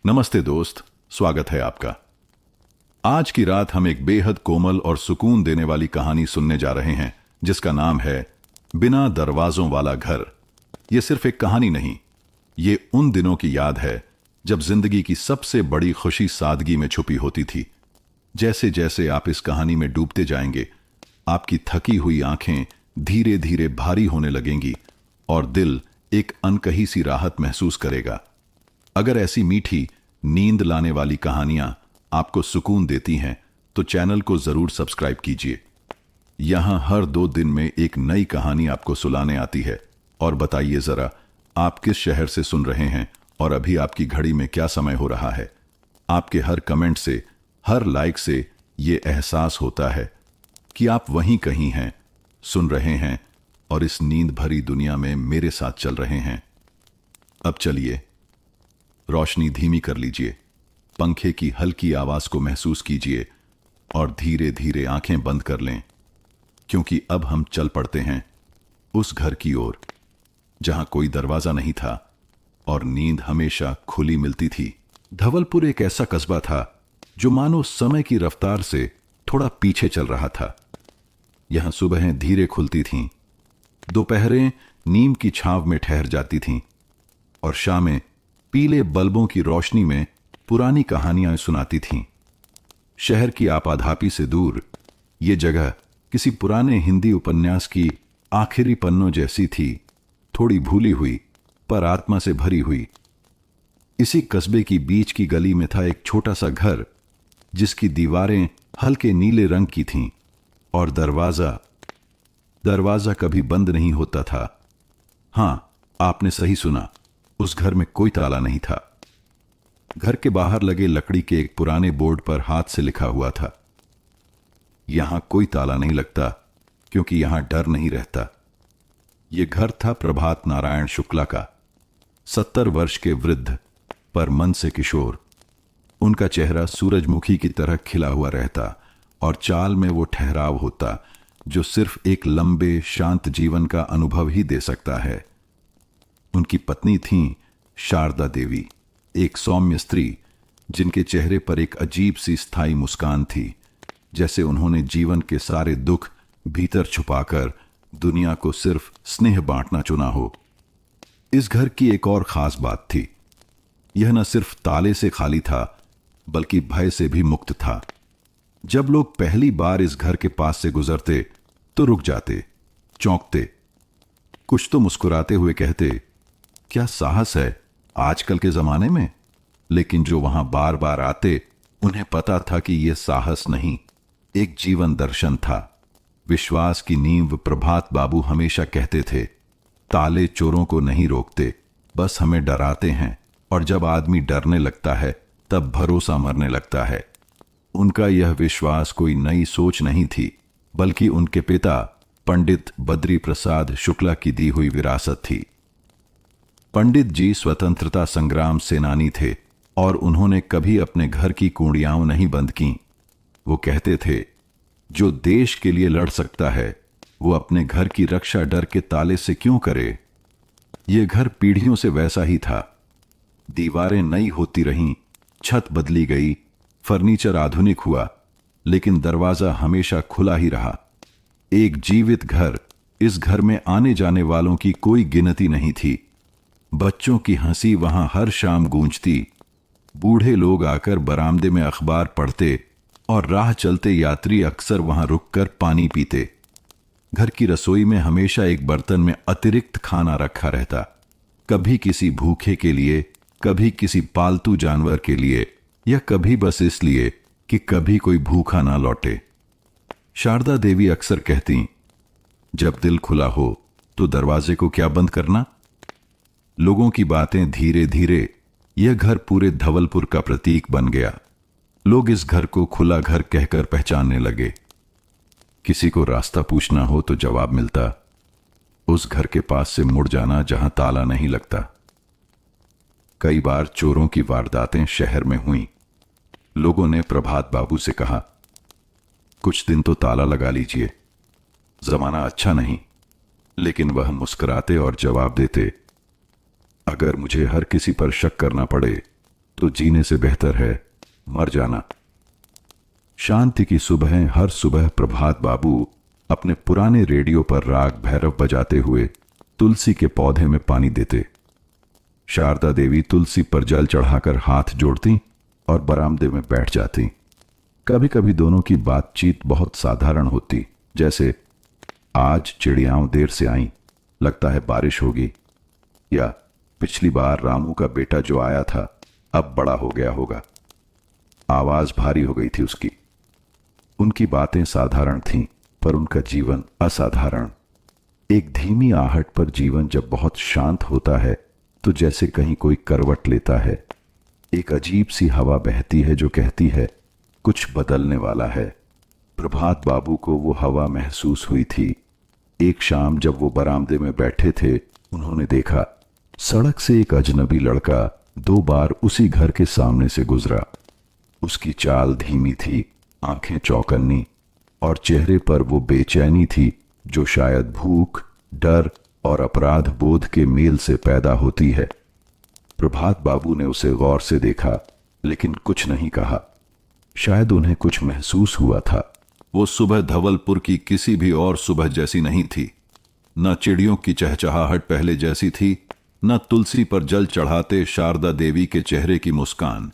नमस्ते दोस्त, स्वागत है आपका। आज की रात हम एक बेहद कोमल और सुकून देने वाली कहानी सुनने जा रहे हैं जिसका नाम है बिना दरवाजों वाला घर। यह सिर्फ एक कहानी नहीं, ये उन दिनों की याद है जब जिंदगी की सबसे बड़ी खुशी सादगी में छुपी होती थी। जैसे जैसे आप इस कहानी में डूबते जाएंगे, आपकी थकी हुई आंखें धीरे धीरे भारी होने लगेंगी और दिल एक अनकही सी राहत महसूस करेगा। अगर ऐसी मीठी नींद लाने वाली कहानियां आपको सुकून देती हैं तो चैनल को जरूर सब्सक्राइब कीजिए। यहां हर 2 दिन में एक नई कहानी आपको सुनाने आती है। और बताइए जरा, आप किस शहर से सुन रहे हैं और अभी आपकी घड़ी में क्या समय हो रहा है। आपके हर कमेंट से, हर लाइक से ये एहसास होता है कि आप वहीं कहीं हैं, सुन रहे हैं और इस नींद भरी दुनिया में मेरे साथ चल रहे हैं। अब चलिए, रोशनी धीमी कर लीजिए, पंखे की हल्की आवाज को महसूस कीजिए और धीरे धीरे आंखें बंद कर लें, क्योंकि अब हम चल पड़ते हैं उस घर की ओर जहां कोई दरवाजा नहीं था और नींद हमेशा खुली मिलती थी। धवलपुर एक ऐसा कस्बा था जो मानो समय की रफ्तार से थोड़ा पीछे चल रहा था। यहां सुबहें धीरे खुलती थीं, दोपहरें नीम की छांव में ठहर जाती थीं और शामें पीले बल्बों की रोशनी में पुरानी कहानियां सुनाती थीं। शहर की आपाधापी से दूर ये जगह किसी पुराने हिंदी उपन्यास की आखिरी पन्नों जैसी थी, थोड़ी भूली हुई पर आत्मा से भरी हुई। इसी कस्बे की बीच की गली में था एक छोटा सा घर जिसकी दीवारें हल्के नीले रंग की थीं और दरवाजा कभी बंद नहीं होता था। हां, आपने सही सुना, उस घर में कोई ताला नहीं था। घर के बाहर लगे लकड़ी के एक पुराने बोर्ड पर हाथ से लिखा हुआ था, यहां कोई ताला नहीं लगता क्योंकि यहां डर नहीं रहता। यह घर था प्रभात नारायण शुक्ला का, 70 वर्ष के वृद्ध पर मन से किशोर। उनका चेहरा सूरजमुखी की तरह खिला हुआ रहता और चाल में वो ठहराव होता जो सिर्फ एक लंबे शांत जीवन का अनुभव ही दे सकता है। उनकी पत्नी थीं शारदा देवी, एक सौम्य स्त्री जिनके चेहरे पर एक अजीब सी स्थायी मुस्कान थी, जैसे उन्होंने जीवन के सारे दुख भीतर छुपाकर दुनिया को सिर्फ स्नेह बांटना चुना हो। इस घर की एक और खास बात थी, यह न सिर्फ ताले से खाली था बल्कि भय से भी मुक्त था। जब लोग पहली बार इस घर के पास से गुजरते तो रुक जाते, चौंकते, कुछ तो मुस्कुराते हुए कहते, क्या साहस है आजकल के जमाने में। लेकिन जो वहां बार बार आते उन्हें पता था कि यह साहस नहीं, एक जीवन दर्शन था, विश्वास की नींव। प्रभात बाबू हमेशा कहते थे, ताले चोरों को नहीं रोकते, बस हमें डराते हैं, और जब आदमी डरने लगता है तब भरोसा मरने लगता है। उनका यह विश्वास कोई नई सोच नहीं थी, बल्कि उनके पिता पंडित बद्री प्रसाद शुक्ला की दी हुई विरासत थी। पंडित जी स्वतंत्रता संग्राम सेनानी थे और उन्होंने कभी अपने घर की कुंडियां नहीं बंद की। वो कहते थे, जो देश के लिए लड़ सकता है वो अपने घर की रक्षा डर के ताले से क्यों करे। ये घर पीढ़ियों से वैसा ही था। दीवारें नई होती रहीं, छत बदली गई, फर्नीचर आधुनिक हुआ, लेकिन दरवाजा हमेशा खुला ही रहा। एक जीवित घर। इस घर में आने जाने वालों की कोई गिनती नहीं थी। बच्चों की हंसी वहां हर शाम गूंजती, बूढ़े लोग आकर बरामदे में अखबार पढ़ते और राह चलते यात्री अक्सर वहां रुककर पानी पीते। घर की रसोई में हमेशा एक बर्तन में अतिरिक्त खाना रखा रहता, कभी किसी भूखे के लिए, कभी किसी पालतू जानवर के लिए, या कभी बस इसलिए कि कभी कोई भूखा ना लौटे। शारदा देवी अक्सर कहती, जब दिल खुला हो तो दरवाजे को क्या बंद करना। लोगों की बातें धीरे धीरे यह घर पूरे धवलपुर का प्रतीक बन गया। लोग इस घर को खुला घर कहकर पहचानने लगे। किसी को रास्ता पूछना हो तो जवाब मिलता, उस घर के पास से मुड़ जाना जहां ताला नहीं लगता। कई बार चोरों की वारदातें शहर में हुई। लोगों ने प्रभात बाबू से कहा, कुछ दिन तो ताला लगा लीजिए, जमाना अच्छा नहीं। लेकिन वह मुस्कुराते और जवाब देते, अगर मुझे हर किसी पर शक करना पड़े तो जीने से बेहतर है मर जाना। शांति की सुबह, हर सुबह प्रभात बाबू अपने पुराने रेडियो पर राग भैरव बजाते हुए तुलसी के पौधे में पानी देते। शारदा देवी तुलसी पर जल चढ़ाकर हाथ जोड़ती और बरामदे में बैठ जाती। कभी कभी दोनों की बातचीत बहुत साधारण होती, जैसे आज चिड़ियाओं देर से आईं, लगता है बारिश होगी, या पिछली बार रामू का बेटा जो आया था अब बड़ा हो गया होगा, आवाज भारी हो गई थी उसकी। उनकी बातें साधारण थीं, पर उनका जीवन असाधारण। एक धीमी आहट पर जीवन जब बहुत शांत होता है तो जैसे कहीं कोई करवट लेता है। एक अजीब सी हवा बहती है जो कहती है कुछ बदलने वाला है। प्रभात बाबू को वो हवा महसूस हुई थी। एक शाम जब वो बरामदे में बैठे थे, उन्होंने देखा सड़क से एक अजनबी लड़का 2 बार उसी घर के सामने से गुजरा। उसकी चाल धीमी थी, आंखें चौकन्नी, और चेहरे पर वो बेचैनी थी जो शायद भूख, डर और अपराध बोध के मेल से पैदा होती है। प्रभात बाबू ने उसे गौर से देखा, लेकिन कुछ नहीं कहा। शायद उन्हें कुछ महसूस हुआ था। वो सुबह धवलपुर की किसी भी और सुबह जैसी नहीं थी। न चिड़ियों की चहचहाहट पहले जैसी थी, न तुलसी पर जल चढ़ाते शारदा देवी के चेहरे की मुस्कान।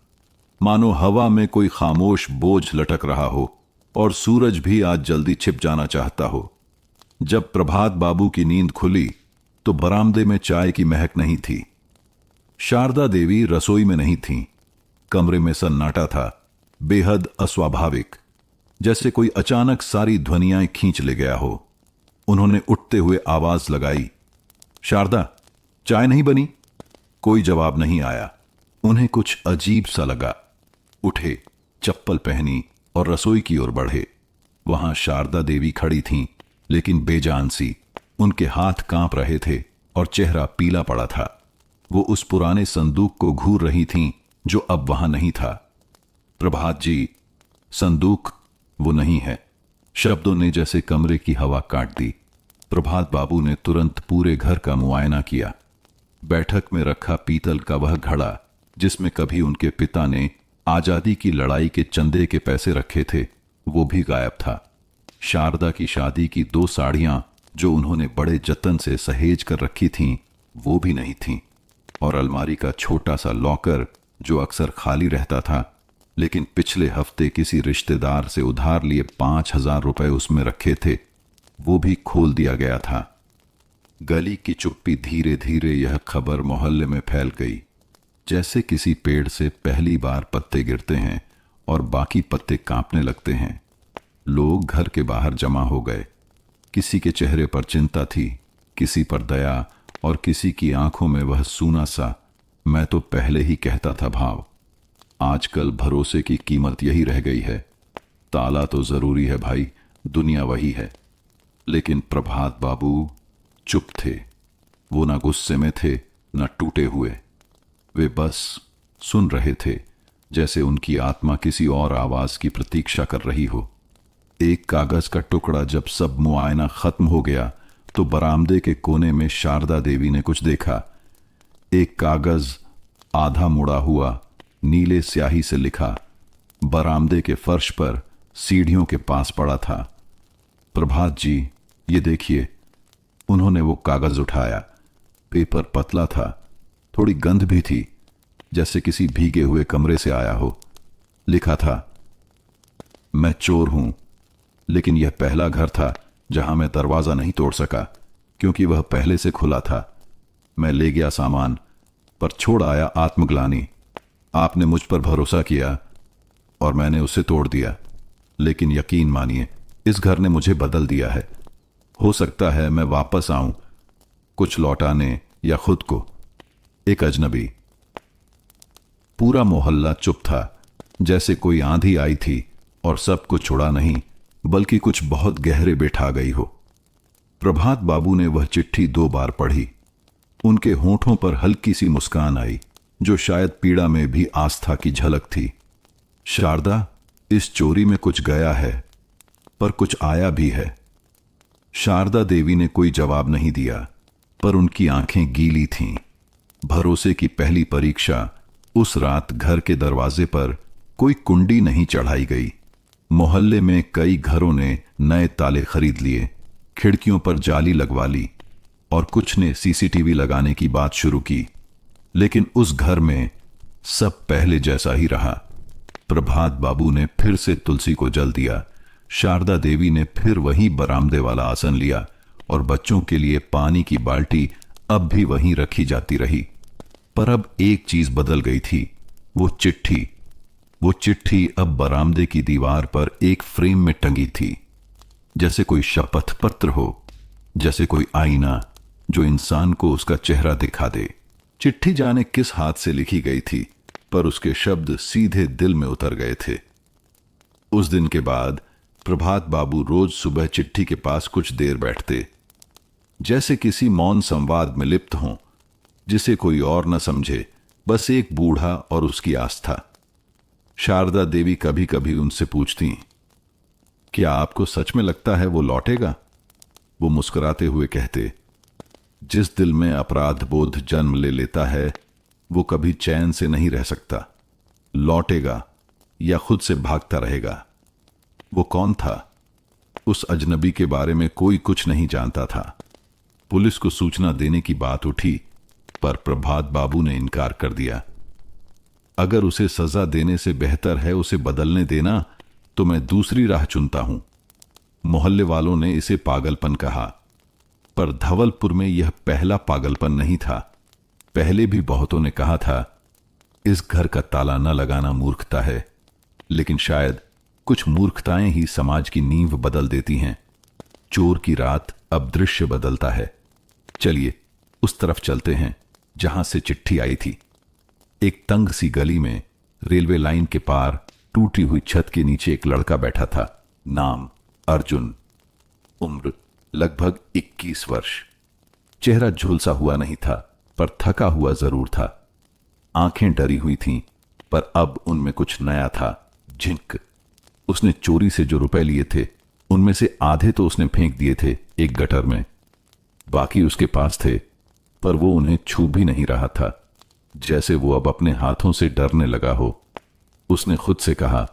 मानो हवा में कोई खामोश बोझ लटक रहा हो और सूरज भी आज जल्दी छिप जाना चाहता हो। जब प्रभात बाबू की नींद खुली तो बरामदे में चाय की महक नहीं थी। शारदा देवी रसोई में नहीं थीं। कमरे में सन्नाटा था, बेहद अस्वाभाविक, जैसे कोई अचानक सारी ध्वनियां खींच ले गया हो। उन्होंने उठते हुए आवाज लगाई, शारदा, चाय नहीं बनी? कोई जवाब नहीं आया। उन्हें कुछ अजीब सा लगा। उठे, चप्पल पहनी और रसोई की ओर बढ़े। वहां शारदा देवी खड़ी थीं, लेकिन बेजान सी। उनके हाथ कांप रहे थे और चेहरा पीला पड़ा था। वो उस पुराने संदूक को घूर रही थीं जो अब वहां नहीं था। प्रभात जी, संदूक वो नहीं है। शब्दों ने जैसे कमरे की हवा काट दी। प्रभात बाबू ने तुरंत पूरे घर का मुआयना किया। बैठक में रखा पीतल का वह घड़ा जिसमें कभी उनके पिता ने आजादी की लड़ाई के चंदे के पैसे रखे थे, वो भी गायब था। शारदा की शादी की 2 साड़ियां जो उन्होंने बड़े जतन से सहेज कर रखी थीं, वो भी नहीं थीं। और अलमारी का छोटा सा लॉकर जो अक्सर खाली रहता था, लेकिन पिछले हफ्ते किसी रिश्तेदार से उधार लिए 5,000 रुपए उसमें रखे थे, वो भी खोल दिया गया था। गली की चुप्पी धीरे धीरे यह खबर मोहल्ले में फैल गई, जैसे किसी पेड़ से पहली बार पत्ते गिरते हैं और बाकी पत्ते कांपने लगते हैं। लोग घर के बाहर जमा हो गए। किसी के चेहरे पर चिंता थी, किसी पर दया, और किसी की आंखों में वह सूना सा मैं तो पहले ही कहता था भाव। आजकल भरोसे की कीमत यही रह गई है। ताला तो जरूरी है भाई, दुनिया वही है। लेकिन प्रभात बाबू चुप थे। वो ना गुस्से में थे, ना टूटे हुए। वे बस सुन रहे थे, जैसे उनकी आत्मा किसी और आवाज की प्रतीक्षा कर रही हो। एक कागज का टुकड़ा जब सब मुआयना खत्म हो गया तो बरामदे के कोने में शारदा देवी ने कुछ देखा। एक कागज आधा मुड़ा हुआ, नीले स्याही से लिखा, बरामदे के फर्श पर सीढ़ियों के पास पड़ा था। प्रभात जी, ये देखिए। उन्होंने वो कागज उठाया। पेपर पतला था, थोड़ी गंध भी थी, जैसे किसी भीगे हुए कमरे से आया हो। लिखा था, मैं चोर हूं, लेकिन यह पहला घर था जहां मैं दरवाजा नहीं तोड़ सका, क्योंकि वह पहले से खुला था। मैं ले गया सामान, पर छोड़ आया आत्मग्लानि। आपने मुझ पर भरोसा किया और मैंने उसे तोड़ दिया। लेकिन यकीन मानिए, इस घर ने मुझे बदल दिया है। हो सकता है मैं वापस आऊं, कुछ लौटाने या खुद को। एक अजनबी। पूरा मोहल्ला चुप था, जैसे कोई आंधी आई थी और सब कुछ उड़ा नहीं, बल्कि कुछ बहुत गहरे बैठा गई हो। प्रभात बाबू ने वह चिट्ठी 2 बार पढ़ी। उनके होंठों पर हल्की सी मुस्कान आई, जो शायद पीड़ा में भी आस्था की झलक थी। शारदा, इस चोरी में कुछ गया है, पर कुछ आया भी है। शारदा देवी ने कोई जवाब नहीं दिया, पर उनकी आंखें गीली थीं। भरोसे की पहली परीक्षा उस रात घर के दरवाजे पर कोई कुंडी नहीं चढ़ाई गई। मोहल्ले में कई घरों ने नए ताले खरीद लिए, खिड़कियों पर जाली लगवा ली और कुछ ने सीसीटीवी लगाने की बात शुरू की। लेकिन उस घर में सब पहले जैसा ही रहा। प्रभात बाबू ने फिर से तुलसी को जल दिया, शारदा देवी ने फिर वही बरामदे वाला आसन लिया और बच्चों के लिए पानी की बाल्टी अब भी वहीं रखी जाती रही। पर अब एक चीज बदल गई थी, वो चिट्ठी। वो चिट्ठी अब बरामदे की दीवार पर एक फ्रेम में टंगी थी, जैसे कोई शपथ पत्र हो, जैसे कोई आईना जो इंसान को उसका चेहरा दिखा दे। चिट्ठी जाने किस हाथ से लिखी गई थी, पर उसके शब्द सीधे दिल में उतर गए थे। उस दिन के बाद प्रभात बाबू रोज सुबह चिट्ठी के पास कुछ देर बैठते, जैसे किसी मौन संवाद में लिप्त हों, जिसे कोई और न समझे, बस एक बूढ़ा और उसकी आस्था। शारदा देवी कभी कभी उनसे पूछती, क्या आपको सच में लगता है वो लौटेगा? वो मुस्कुराते हुए कहते, जिस दिल में अपराध बोध जन्म ले लेता है वो कभी चैन से नहीं रह सकता। लौटेगा या खुद से भागता रहेगा। वो कौन था? उस अजनबी के बारे में कोई कुछ नहीं जानता था। पुलिस को सूचना देने की बात उठी, पर प्रभात बाबू ने इनकार कर दिया। अगर उसे सजा देने से बेहतर है उसे बदलने देना, तो मैं दूसरी राह चुनता हूं। मोहल्ले वालों ने इसे पागलपन कहा, पर धवलपुर में यह पहला पागलपन नहीं था। पहले भी बहुतों ने कहा था, इस घर का ताला न लगाना मूर्खता है, लेकिन शायद कुछ मूर्खताएं ही समाज की नींव बदल देती हैं। चोर की रात अब दृश्य बदलता है। चलिए उस तरफ चलते हैं जहां से चिट्ठी आई थी। एक तंग सी गली में रेलवे लाइन के पार टूटी हुई छत के नीचे एक लड़का बैठा था। नाम अर्जुन, उम्र लगभग 21 वर्ष। चेहरा झुलसा हुआ नहीं था, पर थका हुआ जरूर था। आंखें डरी हुई थीं, पर अब उनमें कुछ नया था, झिंक। उसने चोरी से जो रुपए लिए थे उनमें से आधे तो उसने फेंक दिए थे एक गटर में, बाकी उसके पास थे, पर वो उन्हें छू भी नहीं रहा था, जैसे वो अब अपने हाथों से डरने लगा हो। उसने खुद से कहा,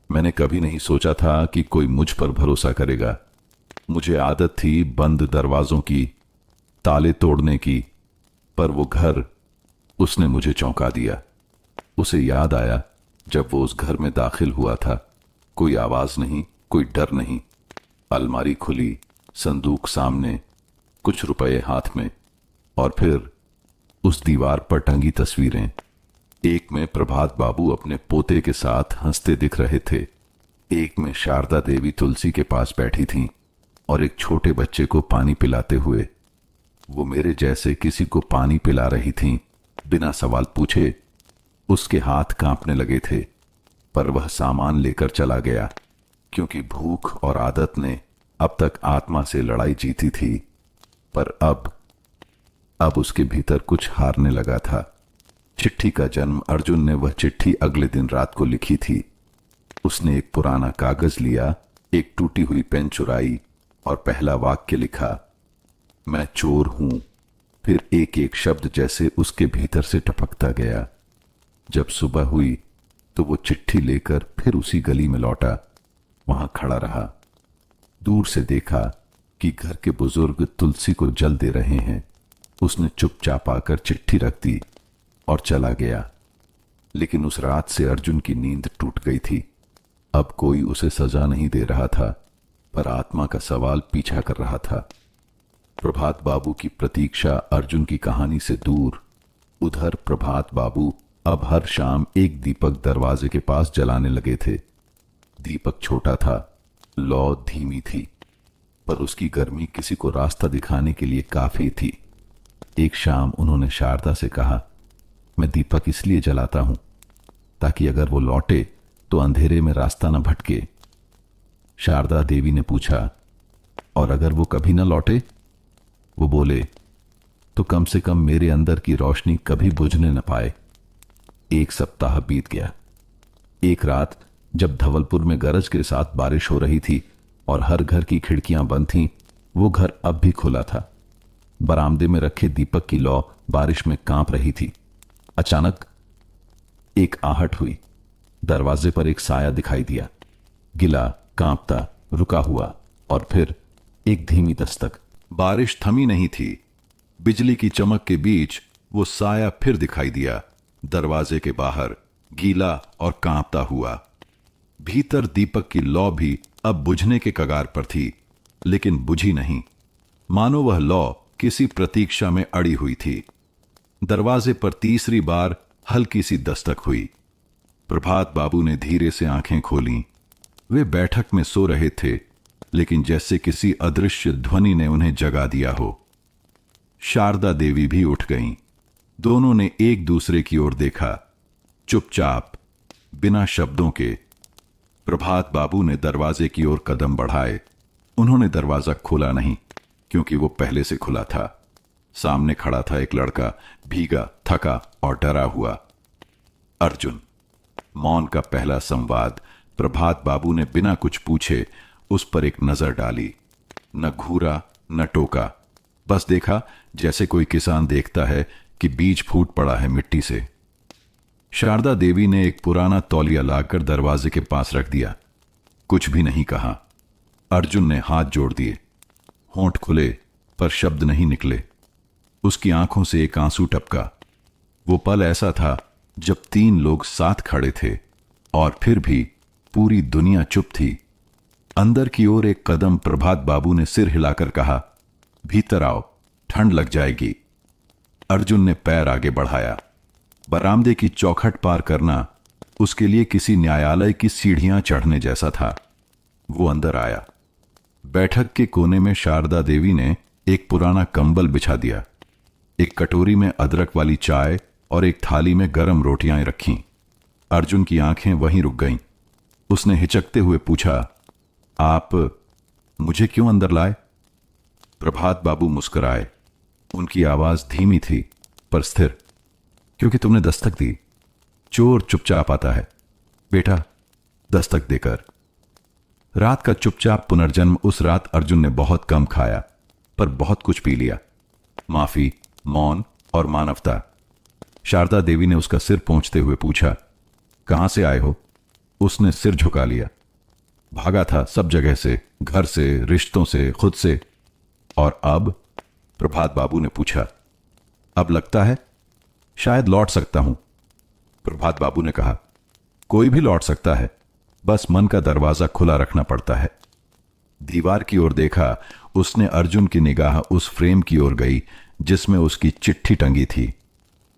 मैंने कभी नहीं सोचा था कि कोई मुझ पर भरोसा करेगा। मुझे आदत थी बंद दरवाजों की, ताले तोड़ने की, पर वो घर, उसने मुझे चौंका दिया। उसे याद आया जब वो उस घर में दाखिल हुआ था। कोई आवाज नहीं, कोई डर नहीं। अलमारी खुली, संदूक सामने, कुछ रुपए हाथ में, और फिर उस दीवार पर टंगी तस्वीरें। एक में प्रभात बाबू अपने पोते के साथ हंसते दिख रहे थे, एक में शारदा देवी तुलसी के पास बैठी थीं और एक छोटे बच्चे को पानी पिलाते हुए। वो मेरे जैसे किसी को पानी पिला रही थीं, बिना सवाल पूछे। उसके हाथ कांपने लगे थे, पर वह सामान लेकर चला गया, क्योंकि भूख और आदत ने अब तक आत्मा से लड़ाई जीती थी। पर अब उसके भीतर कुछ हारने लगा था। चिट्ठी का जन्म अर्जुन ने वह चिट्ठी अगले दिन रात को लिखी थी। उसने एक पुराना कागज लिया, एक टूटी हुई पेन चुराई और पहला वाक्य लिखा, मैं चोर हूं। फिर एक एक शब्द जैसे उसके भीतर से टपकता गया। जब सुबह हुई तो वो चिट्ठी लेकर फिर उसी गली में लौटा। वहां खड़ा रहा। दूर से देखा कि घर के बुजुर्ग तुलसी को जल दे रहे हैं। उसने चुपचाप आकर चिट्ठी रख दी और चला गया। लेकिन उस रात से अर्जुन की नींद टूट गई थी। अब कोई उसे सजा नहीं दे रहा था, पर आत्मा का सवाल पीछा कर रहा था। प्रभात बाबू की प्रतीक्षा अर्जुन की कहानी से दूर। उधर प्रभात बाबू अब हर शाम एक दीपक दरवाजे के पास जलाने लगे थे। दीपक छोटा था, लौ धीमी थी, पर उसकी गर्मी किसी को रास्ता दिखाने के लिए काफी थी। एक शाम उन्होंने शारदा से कहा, मैं दीपक इसलिए जलाता हूं ताकि अगर वो लौटे तो अंधेरे में रास्ता न भटके। शारदा देवी ने पूछा, और अगर वो कभी न लौटे? वो बोले, तो कम से कम मेरे अंदर की रोशनी कभी बुझने न पाए। एक सप्ताह बीत गया। एक रात जब धवलपुर में गरज के साथ बारिश हो रही थी और हर घर की खिड़कियां बंद थीं, वो घर अब भी खुला था। बरामदे में रखे दीपक की लौ बारिश में कांप रही थी। अचानक एक आहट हुई। दरवाजे पर एक साया दिखाई दिया, गिला, कांपता, रुका हुआ, और फिर एक धीमी दस्तक। बारिश थमी नहीं थी। बिजली की चमक के बीच वो साया फिर दिखाई दिया, दरवाजे के बाहर, गीला और कांपता हुआ। भीतर दीपक की लौ भी अब बुझने के कगार पर थी, लेकिन बुझी नहीं, मानो वह लौ किसी प्रतीक्षा में अड़ी हुई थी। दरवाजे पर तीसरी बार हल्की सी दस्तक हुई। प्रभात बाबू ने धीरे से आंखें खोलीं। वे बैठक में सो रहे थे, लेकिन जैसे किसी अदृश्य ध्वनि ने उन्हें जगा दिया हो। शारदा देवी भी उठ गईं। दोनों ने एक दूसरे की ओर देखा, चुपचाप, बिना शब्दों के। प्रभात बाबू ने दरवाजे की ओर कदम बढ़ाए। उन्होंने दरवाजा खोला नहीं, क्योंकि वो पहले से खुला था। सामने खड़ा था एक लड़का, भीगा, थका और डरा हुआ। अर्जुन। मौन का पहला संवाद। प्रभात बाबू ने बिना कुछ पूछे उस पर एक नजर डाली। न घूरा, न टोका, बस देखा जैसे कोई किसान देखता है कि बीज फूट पड़ा है मिट्टी से। शारदा देवी ने एक पुराना तौलिया लाकर दरवाजे के पास रख दिया। कुछ भी नहीं कहा। अर्जुन ने हाथ जोड़ दिए। होंठ खुले, पर शब्द नहीं निकले। उसकी आंखों से एक आंसू टपका। वो पल ऐसा था जब तीन लोग साथ खड़े थे, और फिर भी पूरी दुनिया चुप थी। अंदर की ओर एक कदम प्रभात बाबू ने सिर हिलाकर कहा, भीतर आओ, ठंड लग जाएगी। अर्जुन ने पैर आगे बढ़ाया। बरामदे की चौखट पार करना उसके लिए किसी न्यायालय की सीढ़ियां चढ़ने जैसा था। वो अंदर आया। बैठक के कोने में शारदा देवी ने एक पुराना कंबल बिछा दिया। एक कटोरी में अदरक वाली चाय और एक थाली में गरम रोटियां रखीं। अर्जुन की आंखें वहीं रुक गईं। उसने हिचकते हुए पूछा, आप मुझे क्यों अंदर लाए? प्रभात बाबू मुस्कुराए। उनकी आवाज धीमी थी, पर स्थिर। क्योंकि तुमने दस्तक दी। चोर चुपचाप आता है बेटा, दस्तक देकर। रात का चुपचाप पुनर्जन्म। उस रात अर्जुन ने बहुत कम खाया, पर बहुत कुछ पी लिया। माफी, मौन और मानवता। शारदा देवी ने उसका सिर पोंछते हुए पूछा, कहां से आए हो? उसने सिर झुका लिया। भागा था सब जगह से, घर से, रिश्तों से, खुद से। और अब? प्रभात बाबू ने पूछा। अब लगता है शायद लौट सकता हूं। प्रभात बाबू ने कहा, कोई भी लौट सकता है, बस मन का दरवाजा खुला रखना पड़ता है। दीवार की ओर देखा। उसने अर्जुन की निगाह उस फ्रेम की ओर गई जिसमें उसकी चिट्ठी टंगी थी।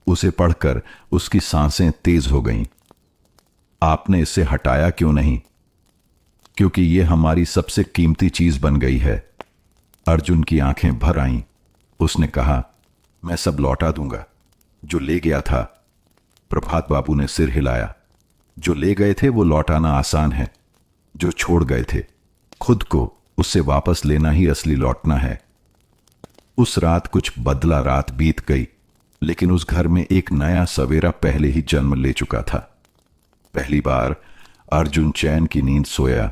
उसे पढ़कर उसकी सांसें तेज हो गईं। आपने इसे हटाया क्यों नहीं? क्योंकि यह हमारी सबसे कीमती चीज बन गई है। अर्जुन की आंखें भर आईं। उसने कहा, मैं सब लौटा दूंगा जो ले गया था। प्रभात बाबू ने सिर हिलाया। जो ले गए थे वो लौटाना आसान है, जो छोड़ गए थे खुद को, उससे वापस लेना ही असली लौटना है। उस रात कुछ बदला रात बीत गई, लेकिन उस घर में एक नया सवेरा पहले ही जन्म ले चुका था। पहली बार अर्जुन चैन की नींद सोया।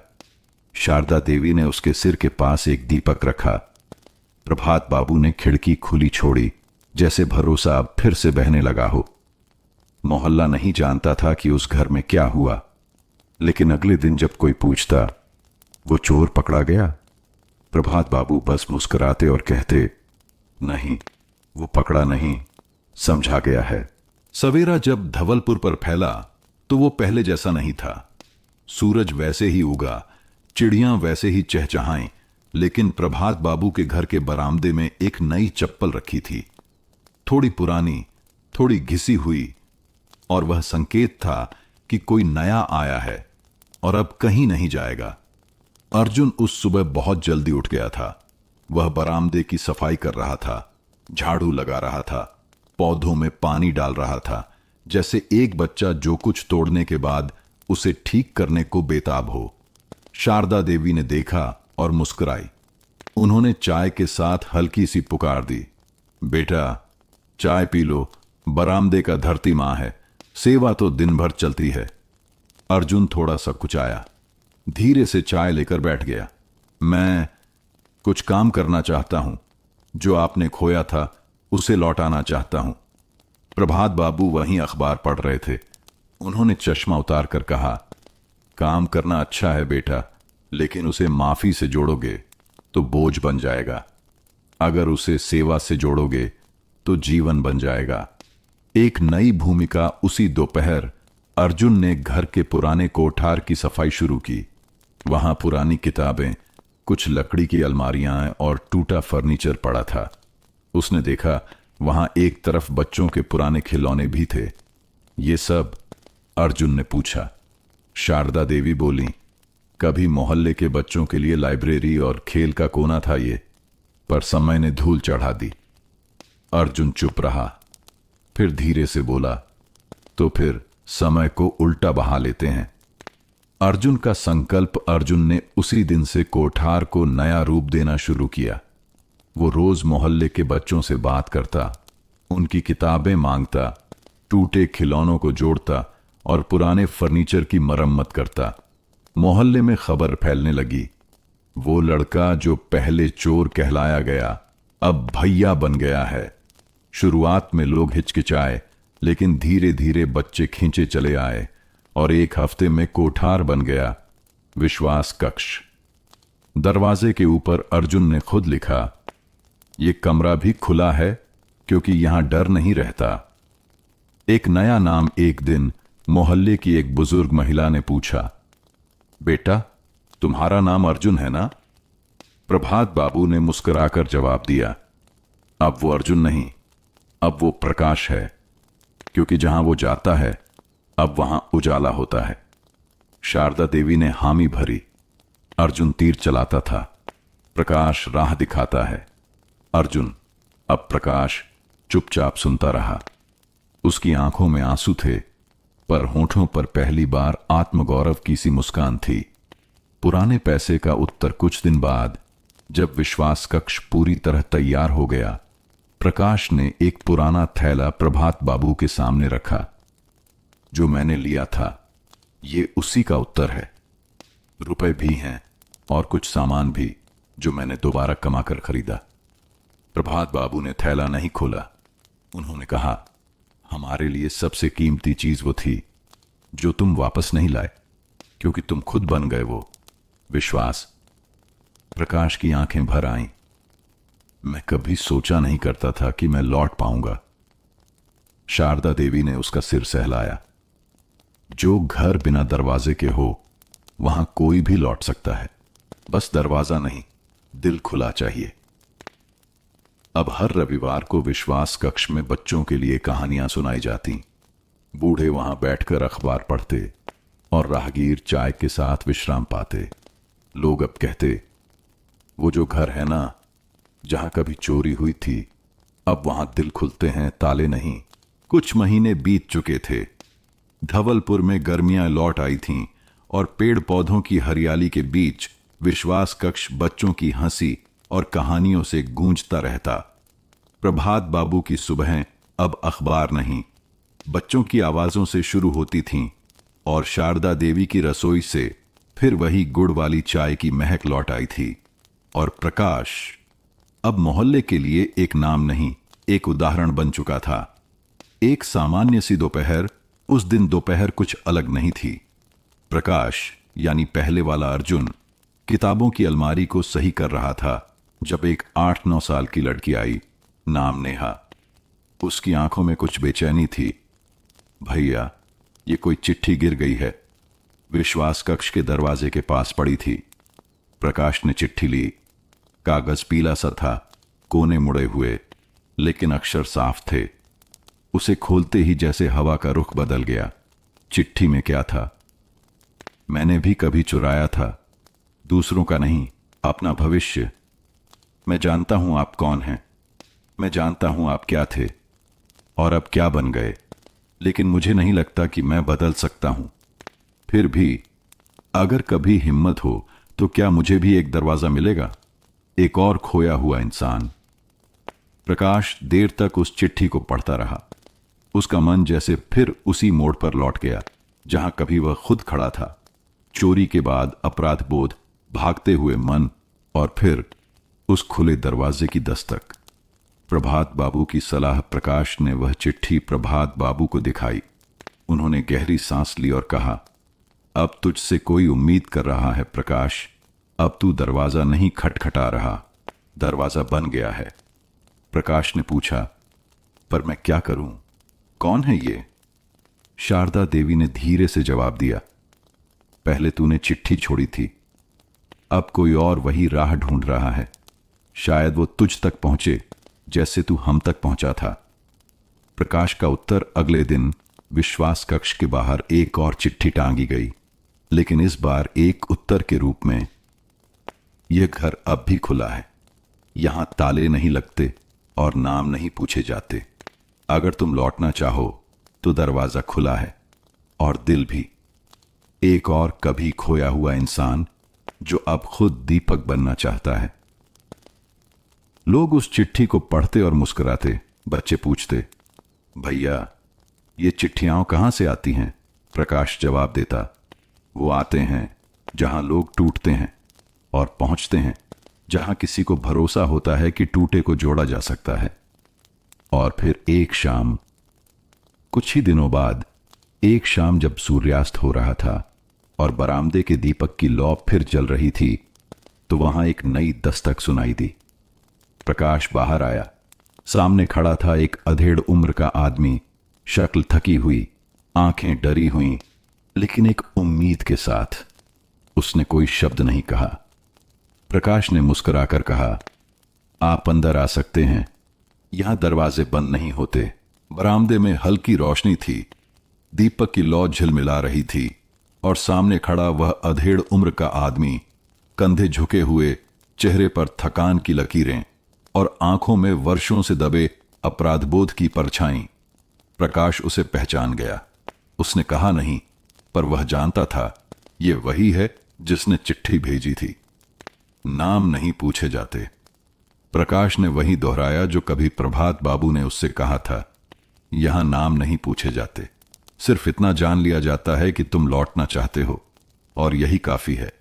शारदा देवी ने उसके सिर के पास एक दीपक रखा। प्रभात बाबू ने खिड़की खुली छोड़ी, जैसे भरोसा अब फिर से बहने लगा हो। मोहल्ला नहीं जानता था कि उस घर में क्या हुआ, लेकिन अगले दिन जब कोई पूछता, वो चोर पकड़ा गया, प्रभात बाबू बस मुस्कुराते और कहते, नहीं, वो पकड़ा नहीं, समझा गया है। सवेरा जब धवलपुर पर फैला तो वो पहले जैसा नहीं था। सूरज वैसे ही उगा, चिड़ियां वैसे ही चहचहाएं, लेकिन प्रभात बाबू के घर के बरामदे में एक नई चप्पल रखी थी, थोड़ी पुरानी, थोड़ी घिसी हुई, और वह संकेत था कि कोई नया आया है और अब कहीं नहीं जाएगा। अर्जुन उस सुबह बहुत जल्दी उठ गया था। वह बरामदे की सफाई कर रहा था, झाड़ू लगा रहा था, पौधों में पानी डाल रहा था, जैसे एक बच्चा जो कुछ तोड़ने के बाद उसे ठीक करने को बेताब हो। शारदा देवी ने देखा और मुस्कुराई। उन्होंने चाय के साथ हल्की सी पुकार दी, बेटा चाय पी लो, बरामदे का धरती मां है, सेवा तो दिन भर चलती है। अर्जुन थोड़ा सा कुचाया, धीरे से चाय लेकर बैठ गया। मैं कुछ काम करना चाहता हूं, जो आपने खोया था उसे लौटाना चाहता हूं। प्रभात बाबू वहीं अखबार पढ़ रहे थे। उन्होंने चश्मा उतार कर कहा, काम करना अच्छा है बेटा, लेकिन उसे माफी से जोड़ोगे तो बोझ बन जाएगा। अगर उसे सेवा से जोड़ोगे तो जीवन बन जाएगा। एक नई भूमिका। उसी दोपहर अर्जुन ने घर के पुराने कोठार की सफाई शुरू की। वहां पुरानी किताबें, कुछ लकड़ी की अलमारियां और टूटा फर्नीचर पड़ा था। उसने देखा वहां एक तरफ बच्चों के पुराने खिलौने भी थे। ये सब? अर्जुन ने पूछा। शारदा देवी बोली, कभी मोहल्ले के बच्चों के लिए लाइब्रेरी और खेल का कोना था ये, पर समय ने धूल चढ़ा दी। अर्जुन चुप रहा, फिर धीरे से बोला, तो फिर समय को उल्टा बहा लेते हैं। अर्जुन का संकल्प। अर्जुन ने उसी दिन से कोठार को नया रूप देना शुरू किया। वो रोज मोहल्ले के बच्चों से बात करता, उनकी किताबें मांगता, टूटे खिलौनों को जोड़ता और पुराने फर्नीचर की मरम्मत करता। मोहल्ले में खबर फैलने लगी, वो लड़का जो पहले चोर कहलाया गया अब भैया बन गया है। शुरुआत में लोग हिचकिचाए, लेकिन धीरे धीरे बच्चे खींचे चले आए और एक हफ्ते में कोठार बन गया, विश्वास कक्ष। दरवाजे के ऊपर अर्जुन ने खुद लिखा, ये कमरा भी खुला है क्योंकि यहां डर नहीं रहता। एक नया नाम। एक दिन मोहल्ले की एक बुजुर्ग महिला ने पूछा, बेटा तुम्हारा नाम अर्जुन है ना? प्रभात बाबू ने मुस्कुराकर जवाब दिया, अब वो अर्जुन नहीं, अब वो प्रकाश है, क्योंकि जहां वो जाता है अब वहां उजाला होता है। शारदा देवी ने हामी भरी। अर्जुन तीर चलाता था, प्रकाश राह दिखाता है। अर्जुन, अब प्रकाश चुपचाप सुनता रहा। उसकी आंखों में आंसू थे, पर होठों पर पहली बार आत्मगौरव की सी मुस्कान थी। पुराने पैसे का उत्तर। कुछ दिन बाद जब विश्वास कक्ष पूरी तरह तैयार हो गया, प्रकाश ने एक पुराना थैला प्रभात बाबू के सामने रखा। जो मैंने लिया था, ये उसी का उत्तर है। रुपए भी हैं और कुछ सामान भी जो मैंने दोबारा कमाकर खरीदा। प्रभात बाबू ने थैला नहीं खोला। उन्होंने कहा, हमारे लिए सबसे कीमती चीज वो थी जो तुम वापस नहीं लाए, क्योंकि तुम खुद बन गए वो विश्वास। प्रकाश की आंखें भर आईं। मैं कभी सोचा नहीं करता था कि मैं लौट पाऊंगा। शारदा देवी ने उसका सिर सहलाया। जो घर बिना दरवाजे के हो, वहां कोई भी लौट सकता है, बस दरवाजा नहीं, दिल खुला चाहिए। अब हर रविवार को विश्वास कक्ष में बच्चों के लिए कहानियां सुनाई जाती। बूढ़े वहां बैठकर अखबार पढ़ते और राहगीर चाय के साथ विश्राम पाते। लोग अब कहते, वो जो घर है ना, जहां कभी चोरी हुई थी, अब वहां दिल खुलते हैं, ताले नहीं। कुछ महीने बीत चुके थे। धवलपुर में गर्मियां लौट आई थीं और पेड़ पौधों की हरियाली के बीच विश्वास कक्ष बच्चों की हंसी और कहानियों से गूंजता रहता। प्रभात बाबू की सुबहें अब अखबार नहीं, बच्चों की आवाजों से शुरू होती थीं और शारदा देवी की रसोई से फिर वही गुड़ वाली चाय की महक लौट आई थी। और प्रकाश अब मोहल्ले के लिए एक नाम नहीं, एक उदाहरण बन चुका था। एक सामान्य सी दोपहर। उस दिन दोपहर कुछ अलग नहीं थी। प्रकाश यानी पहले वाला अर्जुन किताबों की अलमारी को सही कर रहा था जब एक 8-9 साल की लड़की आई, नाम नेहा। उसकी आंखों में कुछ बेचैनी थी। भैया, ये कोई चिट्ठी गिर गई है। विश्वास कक्ष के दरवाजे के पास पड़ी थी। प्रकाश ने चिट्ठी ली। कागज पीला सा था, कोने मुड़े हुए, लेकिन अक्षर साफ थे। उसे खोलते ही जैसे हवा का रुख बदल गया। चिट्ठी में क्या था? मैंने भी कभी चुराया था, दूसरों का नहीं, अपना भविष्य। मैं जानता हूं आप कौन हैं, मैं जानता हूं आप क्या थे और अब क्या बन गए, लेकिन मुझे नहीं लगता कि मैं बदल सकता हूं। फिर भी अगर कभी हिम्मत हो तो क्या मुझे भी एक दरवाजा मिलेगा, एक और खोया हुआ इंसान। प्रकाश देर तक उस चिट्ठी को पढ़ता रहा। उसका मन जैसे फिर उसी मोड़ पर लौट गया जहां कभी वह खुद खड़ा था। चोरी के बाद अपराध बोध, भागते हुए मन और फिर उस खुले दरवाजे की दस्तक। प्रभात बाबू की सलाह। प्रकाश ने वह चिट्ठी प्रभात बाबू को दिखाई। उन्होंने गहरी सांस ली और कहा, अब तुझसे कोई उम्मीद कर रहा है प्रकाश। अब तू दरवाजा नहीं खटखटा रहा, दरवाजा बन गया है। प्रकाश ने पूछा, पर मैं क्या करूं? कौन है ये? शारदा देवी ने धीरे से जवाब दिया, पहले तूने चिट्ठी छोड़ी थी, अब कोई और वही राह ढूंढ रहा है। शायद वो तुझ तक पहुंचे जैसे तू हम तक पहुंचा था। प्रकाश का उत्तर अगले दिन विश्वास कक्ष के बाहर एक और चिट्ठी टांगी गई, लेकिन इस बार एक उत्तर के रूप में, यह घर अब भी खुला है, यहां ताले नहीं लगते और नाम नहीं पूछे जाते। अगर तुम लौटना चाहो तो दरवाजा खुला है, और दिल भी। एक और कभी खोया हुआ इंसान जो अब खुद दीपक बनना चाहता है। लोग उस चिट्ठी को पढ़ते और मुस्कुराते। बच्चे पूछते, भैया ये चिट्ठियां कहां से आती हैं? प्रकाश जवाब देता, वो आते हैं जहां लोग टूटते हैं और पहुंचते हैं जहां किसी को भरोसा होता है कि टूटे को जोड़ा जा सकता है। और फिर एक शाम, कुछ ही दिनों बाद, एक शाम जब सूर्यास्त हो रहा था और बरामदे के दीपक की लौ फिर जल रही थी, तो वहां एक नई दस्तक सुनाई दी। प्रकाश बाहर आया। सामने खड़ा था एक अधेड़ उम्र का आदमी, शक्ल थकी हुई, आंखें डरी हुई, लेकिन एक उम्मीद के साथ। उसने कोई शब्द नहीं कहा। प्रकाश ने मुस्कुराकर कहा, आप अंदर आ सकते हैं, यहां दरवाजे बंद नहीं होते। बरामदे में हल्की रोशनी थी, दीपक की लौ झिलमिला रही थी, और सामने खड़ा वह अधेड़ उम्र का आदमी, कंधे झुके हुए, चेहरे पर थकान की लकीरें और आंखों में वर्षों से दबे अपराधबोध की परछाई। प्रकाश उसे पहचान गया। उसने कहा नहीं, पर वह जानता था ये वही है जिसने चिट्ठी भेजी थी। नाम नहीं पूछे जाते। प्रकाश ने वही दोहराया जो कभी प्रभात बाबू ने उससे कहा था, यहां नाम नहीं पूछे जाते, सिर्फ इतना जान लिया जाता है कि तुम लौटना चाहते हो, और यही काफी है।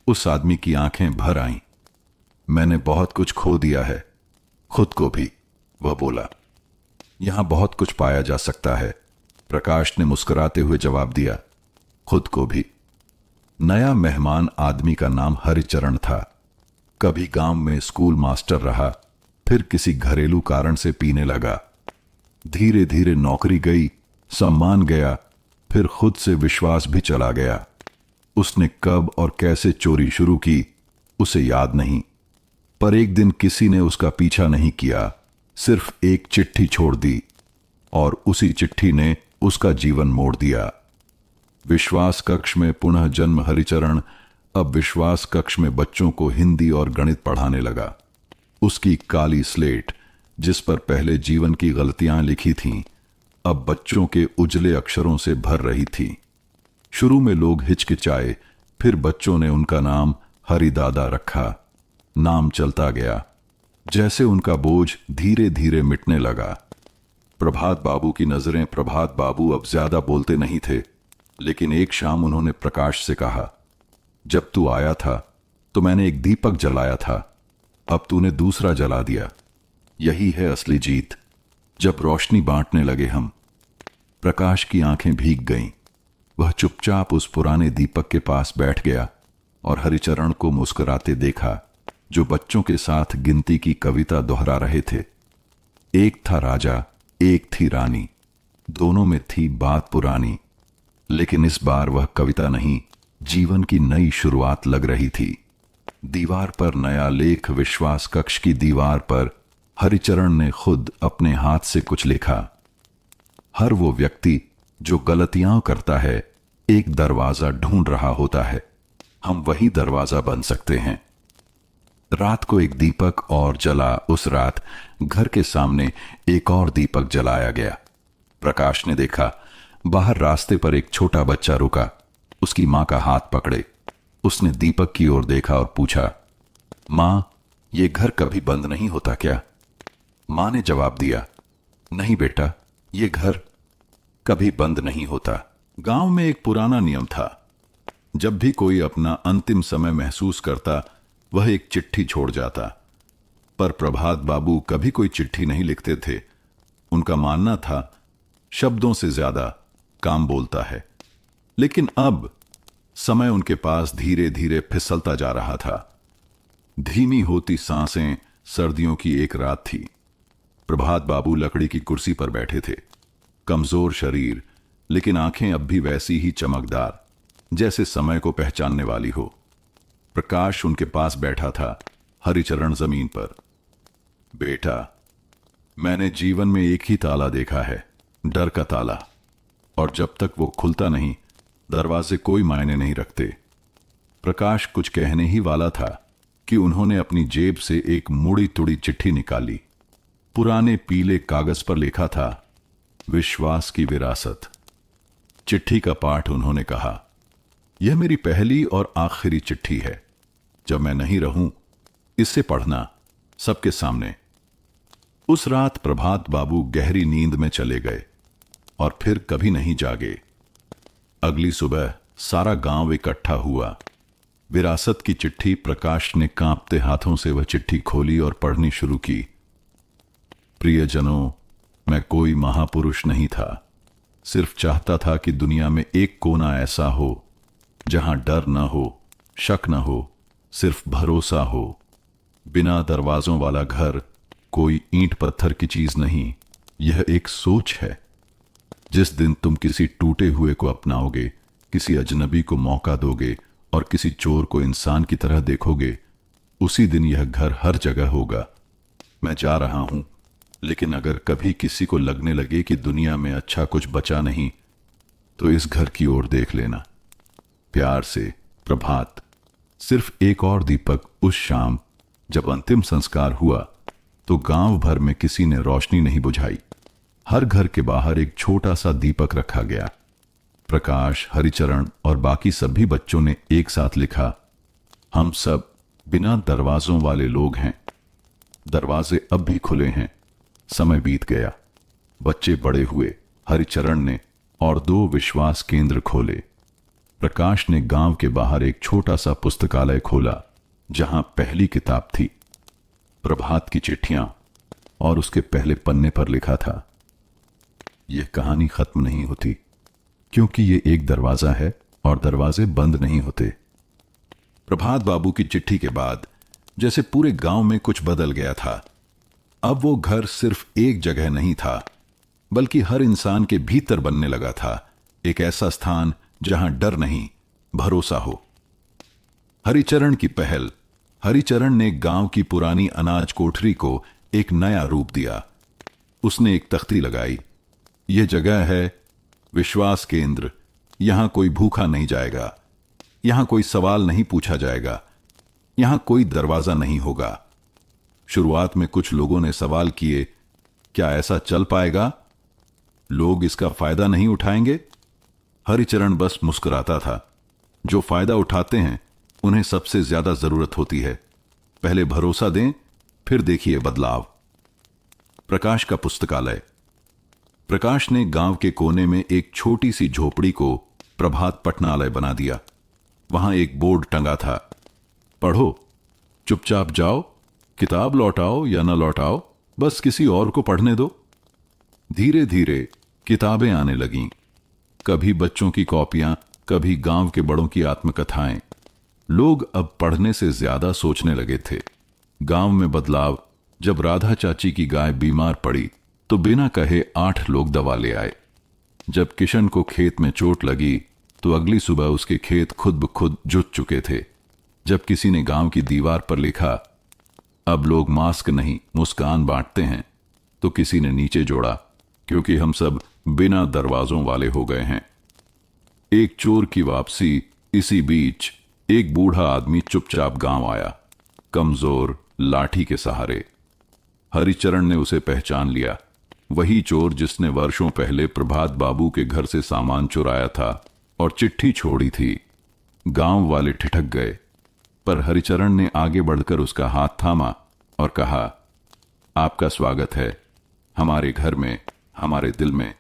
उस आदमी की आंखें भर आईं। मैंने बहुत कुछ खो दिया है, खुद को भी, वह बोला। यहां बहुत कुछ पाया जा सकता है, प्रकाश ने मुस्कुराते हुए जवाब दिया, खुद को भी। नया मेहमान आदमी का नाम हरिचरण था। कभी गांव में स्कूल मास्टर रहा, फिर किसी घरेलू कारण से पीने लगा। धीरे धीरे नौकरी गई, सम्मान गया, फिर खुद से विश्वास भी चला गया। उसने कब और कैसे चोरी शुरू की उसे याद नहीं, पर एक दिन किसी ने उसका पीछा नहीं किया, सिर्फ एक चिट्ठी छोड़ दी, और उसी चिट्ठी ने उसका जीवन मोड़ दिया। विश्वास कक्ष में पुनः जन्म हरिचरण अब विश्वास कक्ष में बच्चों को हिंदी और गणित पढ़ाने लगा। उसकी काली स्लेट, जिस पर पहले जीवन की गलतियां लिखी थीं, अब बच्चों के उजले अक्षरों से भर रही थी। शुरू में लोग हिचकिचाए, फिर बच्चों ने उनका नाम हरिदादा रखा। नाम चलता गया, जैसे उनका बोझ धीरे धीरे मिटने लगा। प्रभात बाबू की नजरें, प्रभात बाबू अब ज्यादा बोलते नहीं थे, लेकिन एक शाम उन्होंने प्रकाश से कहा, जब तू आया था तो मैंने एक दीपक जलाया था, अब तूने दूसरा जला दिया। यही है असली जीत, जब रोशनी बांटने लगे हम। प्रकाश की आंखें भीग गईं। वह चुपचाप उस पुराने दीपक के पास बैठ गया और हरिचरण को मुस्कुराते देखा, जो बच्चों के साथ गिनती की कविता दोहरा रहे थे। एक था राजा, एक थी रानी, दोनों में थी बात पुरानी, लेकिन इस बार वह कविता नहीं, जीवन की नई शुरुआत लग रही थी। दीवार पर नया लेख। विश्वास कक्ष की दीवार पर हरिचरण ने खुद अपने हाथ से कुछ लिखा। हर वो व्यक्ति जो गलतियां करता है, एक दरवाजा ढूंढ रहा होता है, हम वही दरवाजा बन सकते हैं। रात को एक दीपक और जला। उस रात घर के सामने एक और दीपक जलाया गया। प्रकाश ने देखा, बाहर रास्ते पर एक छोटा बच्चा रुका, उसकी मां का हाथ पकड़े। उसने दीपक की ओर देखा और पूछा, मां, ये घर कभी बंद नहीं होता क्या? मां ने जवाब दिया, नहीं बेटा, ये घर कभी बंद नहीं होता। गांव में एक पुराना नियम था, जब भी कोई अपना अंतिम समय महसूस करता, वह एक चिट्ठी छोड़ जाता। पर प्रभात बाबू कभी कोई चिट्ठी नहीं लिखते थे। उनका मानना था, शब्दों से ज्यादा काम बोलता है। लेकिन अब समय उनके पास धीरे धीरे फिसलता जा रहा था। धीमी होती सांसें सर्दियों की एक रात थी। प्रभात बाबू लकड़ी की कुर्सी पर बैठे थे। कमजोर शरीर, लेकिन आंखें अब भी वैसी ही चमकदार, जैसे समय को पहचानने वाली हो। प्रकाश उनके पास बैठा था, हरिचरण जमीन पर। बेटा, मैंने जीवन में एक ही ताला देखा है, डर का ताला। और जब तक वो खुलता नहीं, दरवाजे कोई मायने नहीं रखते। प्रकाश कुछ कहने ही वाला था कि उन्होंने अपनी जेब से एक मुड़ी तुड़ी चिट्ठी निकाली। पुराने पीले कागज पर लिखा था, विश्वास की विरासत। चिट्ठी का पाठ उन्होंने कहा, यह मेरी पहली और आखिरी चिट्ठी है। जब मैं नहीं रहूं, इसे पढ़ना सबके सामने। उस रात प्रभात बाबू गहरी नींद में चले गए और फिर कभी नहीं जागे। अगली सुबह सारा गांव इकट्ठा हुआ। विरासत की चिट्ठी प्रकाश ने कांपते हाथों से वह चिट्ठी खोली और पढ़नी शुरू की। प्रियजनों, मैं कोई महापुरुष नहीं था। सिर्फ चाहता था कि दुनिया में एक कोना ऐसा हो जहां डर न हो, शक न हो, सिर्फ भरोसा हो। बिना दरवाजों वाला घर कोई ईंट पत्थर की चीज नहीं, यह एक सोच है। जिस दिन तुम किसी टूटे हुए को अपनाओगे, किसी अजनबी को मौका दोगे और किसी चोर को इंसान की तरह देखोगे, उसी दिन यह घर हर जगह होगा। मैं जा रहा हूं, लेकिन अगर कभी किसी को लगने लगे कि दुनिया में अच्छा कुछ बचा नहीं, तो इस घर की ओर देख लेना। प्यार से, प्रभात। सिर्फ एक और दीपक। उस शाम जब अंतिम संस्कार हुआ तो गांव भर में किसी ने रोशनी नहीं बुझाई। हर घर के बाहर एक छोटा सा दीपक रखा गया। प्रकाश, हरिचरण और बाकी सभी बच्चों ने एक साथ लिखा, हम सब बिना दरवाजों वाले लोग हैं। दरवाजे अब भी खुले हैं। समय बीत गया, बच्चे बड़े हुए। हरिचरण ने और 2 विश्वास केंद्र खोले। प्रकाश ने गांव के बाहर एक छोटा सा पुस्तकालय खोला, जहां पहली किताब थी, प्रभात की चिट्ठियां, और उसके पहले पन्ने पर लिखा था, यह कहानी खत्म नहीं होती, क्योंकि यह एक दरवाजा है और दरवाजे बंद नहीं होते। प्रभात बाबू की चिट्ठी के बाद जैसे पूरे गांव में कुछ बदल गया था। अब वो घर सिर्फ एक जगह नहीं था, बल्कि हर इंसान के भीतर बनने लगा था, एक ऐसा स्थान जहां डर नहीं, भरोसा हो। हरिचरण की पहल। हरिचरण ने गांव की पुरानी अनाज कोठरी को एक नया रूप दिया। उसने एक तख्ती लगाई, यह जगह है विश्वास केंद्र। यहां कोई भूखा नहीं जाएगा, यहां कोई सवाल नहीं पूछा जाएगा, यहां कोई दरवाजा नहीं होगा। शुरुआत में कुछ लोगों ने सवाल किए, क्या ऐसा चल पाएगा? लोग इसका फायदा नहीं उठाएंगे? हरिचरण बस मुस्कुराता था। जो फायदा उठाते हैं उन्हें सबसे ज्यादा जरूरत होती है। पहले भरोसा दें, फिर देखिए बदलाव। प्रकाश का पुस्तकालय। प्रकाश ने गांव के कोने में एक छोटी सी झोपड़ी को प्रभात पठनालय बना दिया। वहां एक बोर्ड टंगा था, पढ़ो, चुपचाप जाओ, किताब लौटाओ या न लौटाओ, बस किसी और को पढ़ने दो। धीरे धीरे किताबें आने लगीं। कभी बच्चों की कॉपियां, कभी गांव के बड़ों की आत्मकथाएं। लोग अब पढ़ने से ज्यादा सोचने लगे थे। गांव में बदलाव। जब राधा चाची की गाय बीमार पड़ी तो बिना कहे 8 लोग दवा ले आए। जब किशन को खेत में चोट लगी तो अगली सुबह उसके खेत खुद ब खुद जुट चुके थे। जब किसी ने गांव की दीवार पर लिखा, अब लोग मास्क नहीं मुस्कान बांटते हैं, तो किसी ने नीचे जोड़ा, क्योंकि हम सब बिना दरवाजों वाले हो गए हैं। एक चोर की वापसी। इसी बीच एक बूढ़ा आदमी चुपचाप गांव आया, कमजोर, लाठी के सहारे। हरिचरण ने उसे पहचान लिया। वही चोर जिसने वर्षों पहले प्रभात बाबू के घर से सामान चुराया था और चिट्ठी छोड़ी थी। गांव वाले ठिठक गए, पर हरिचरण ने आगे बढ़कर उसका हाथ थामा और कहा, आपका स्वागत है हमारे घर में, हमारे दिल में।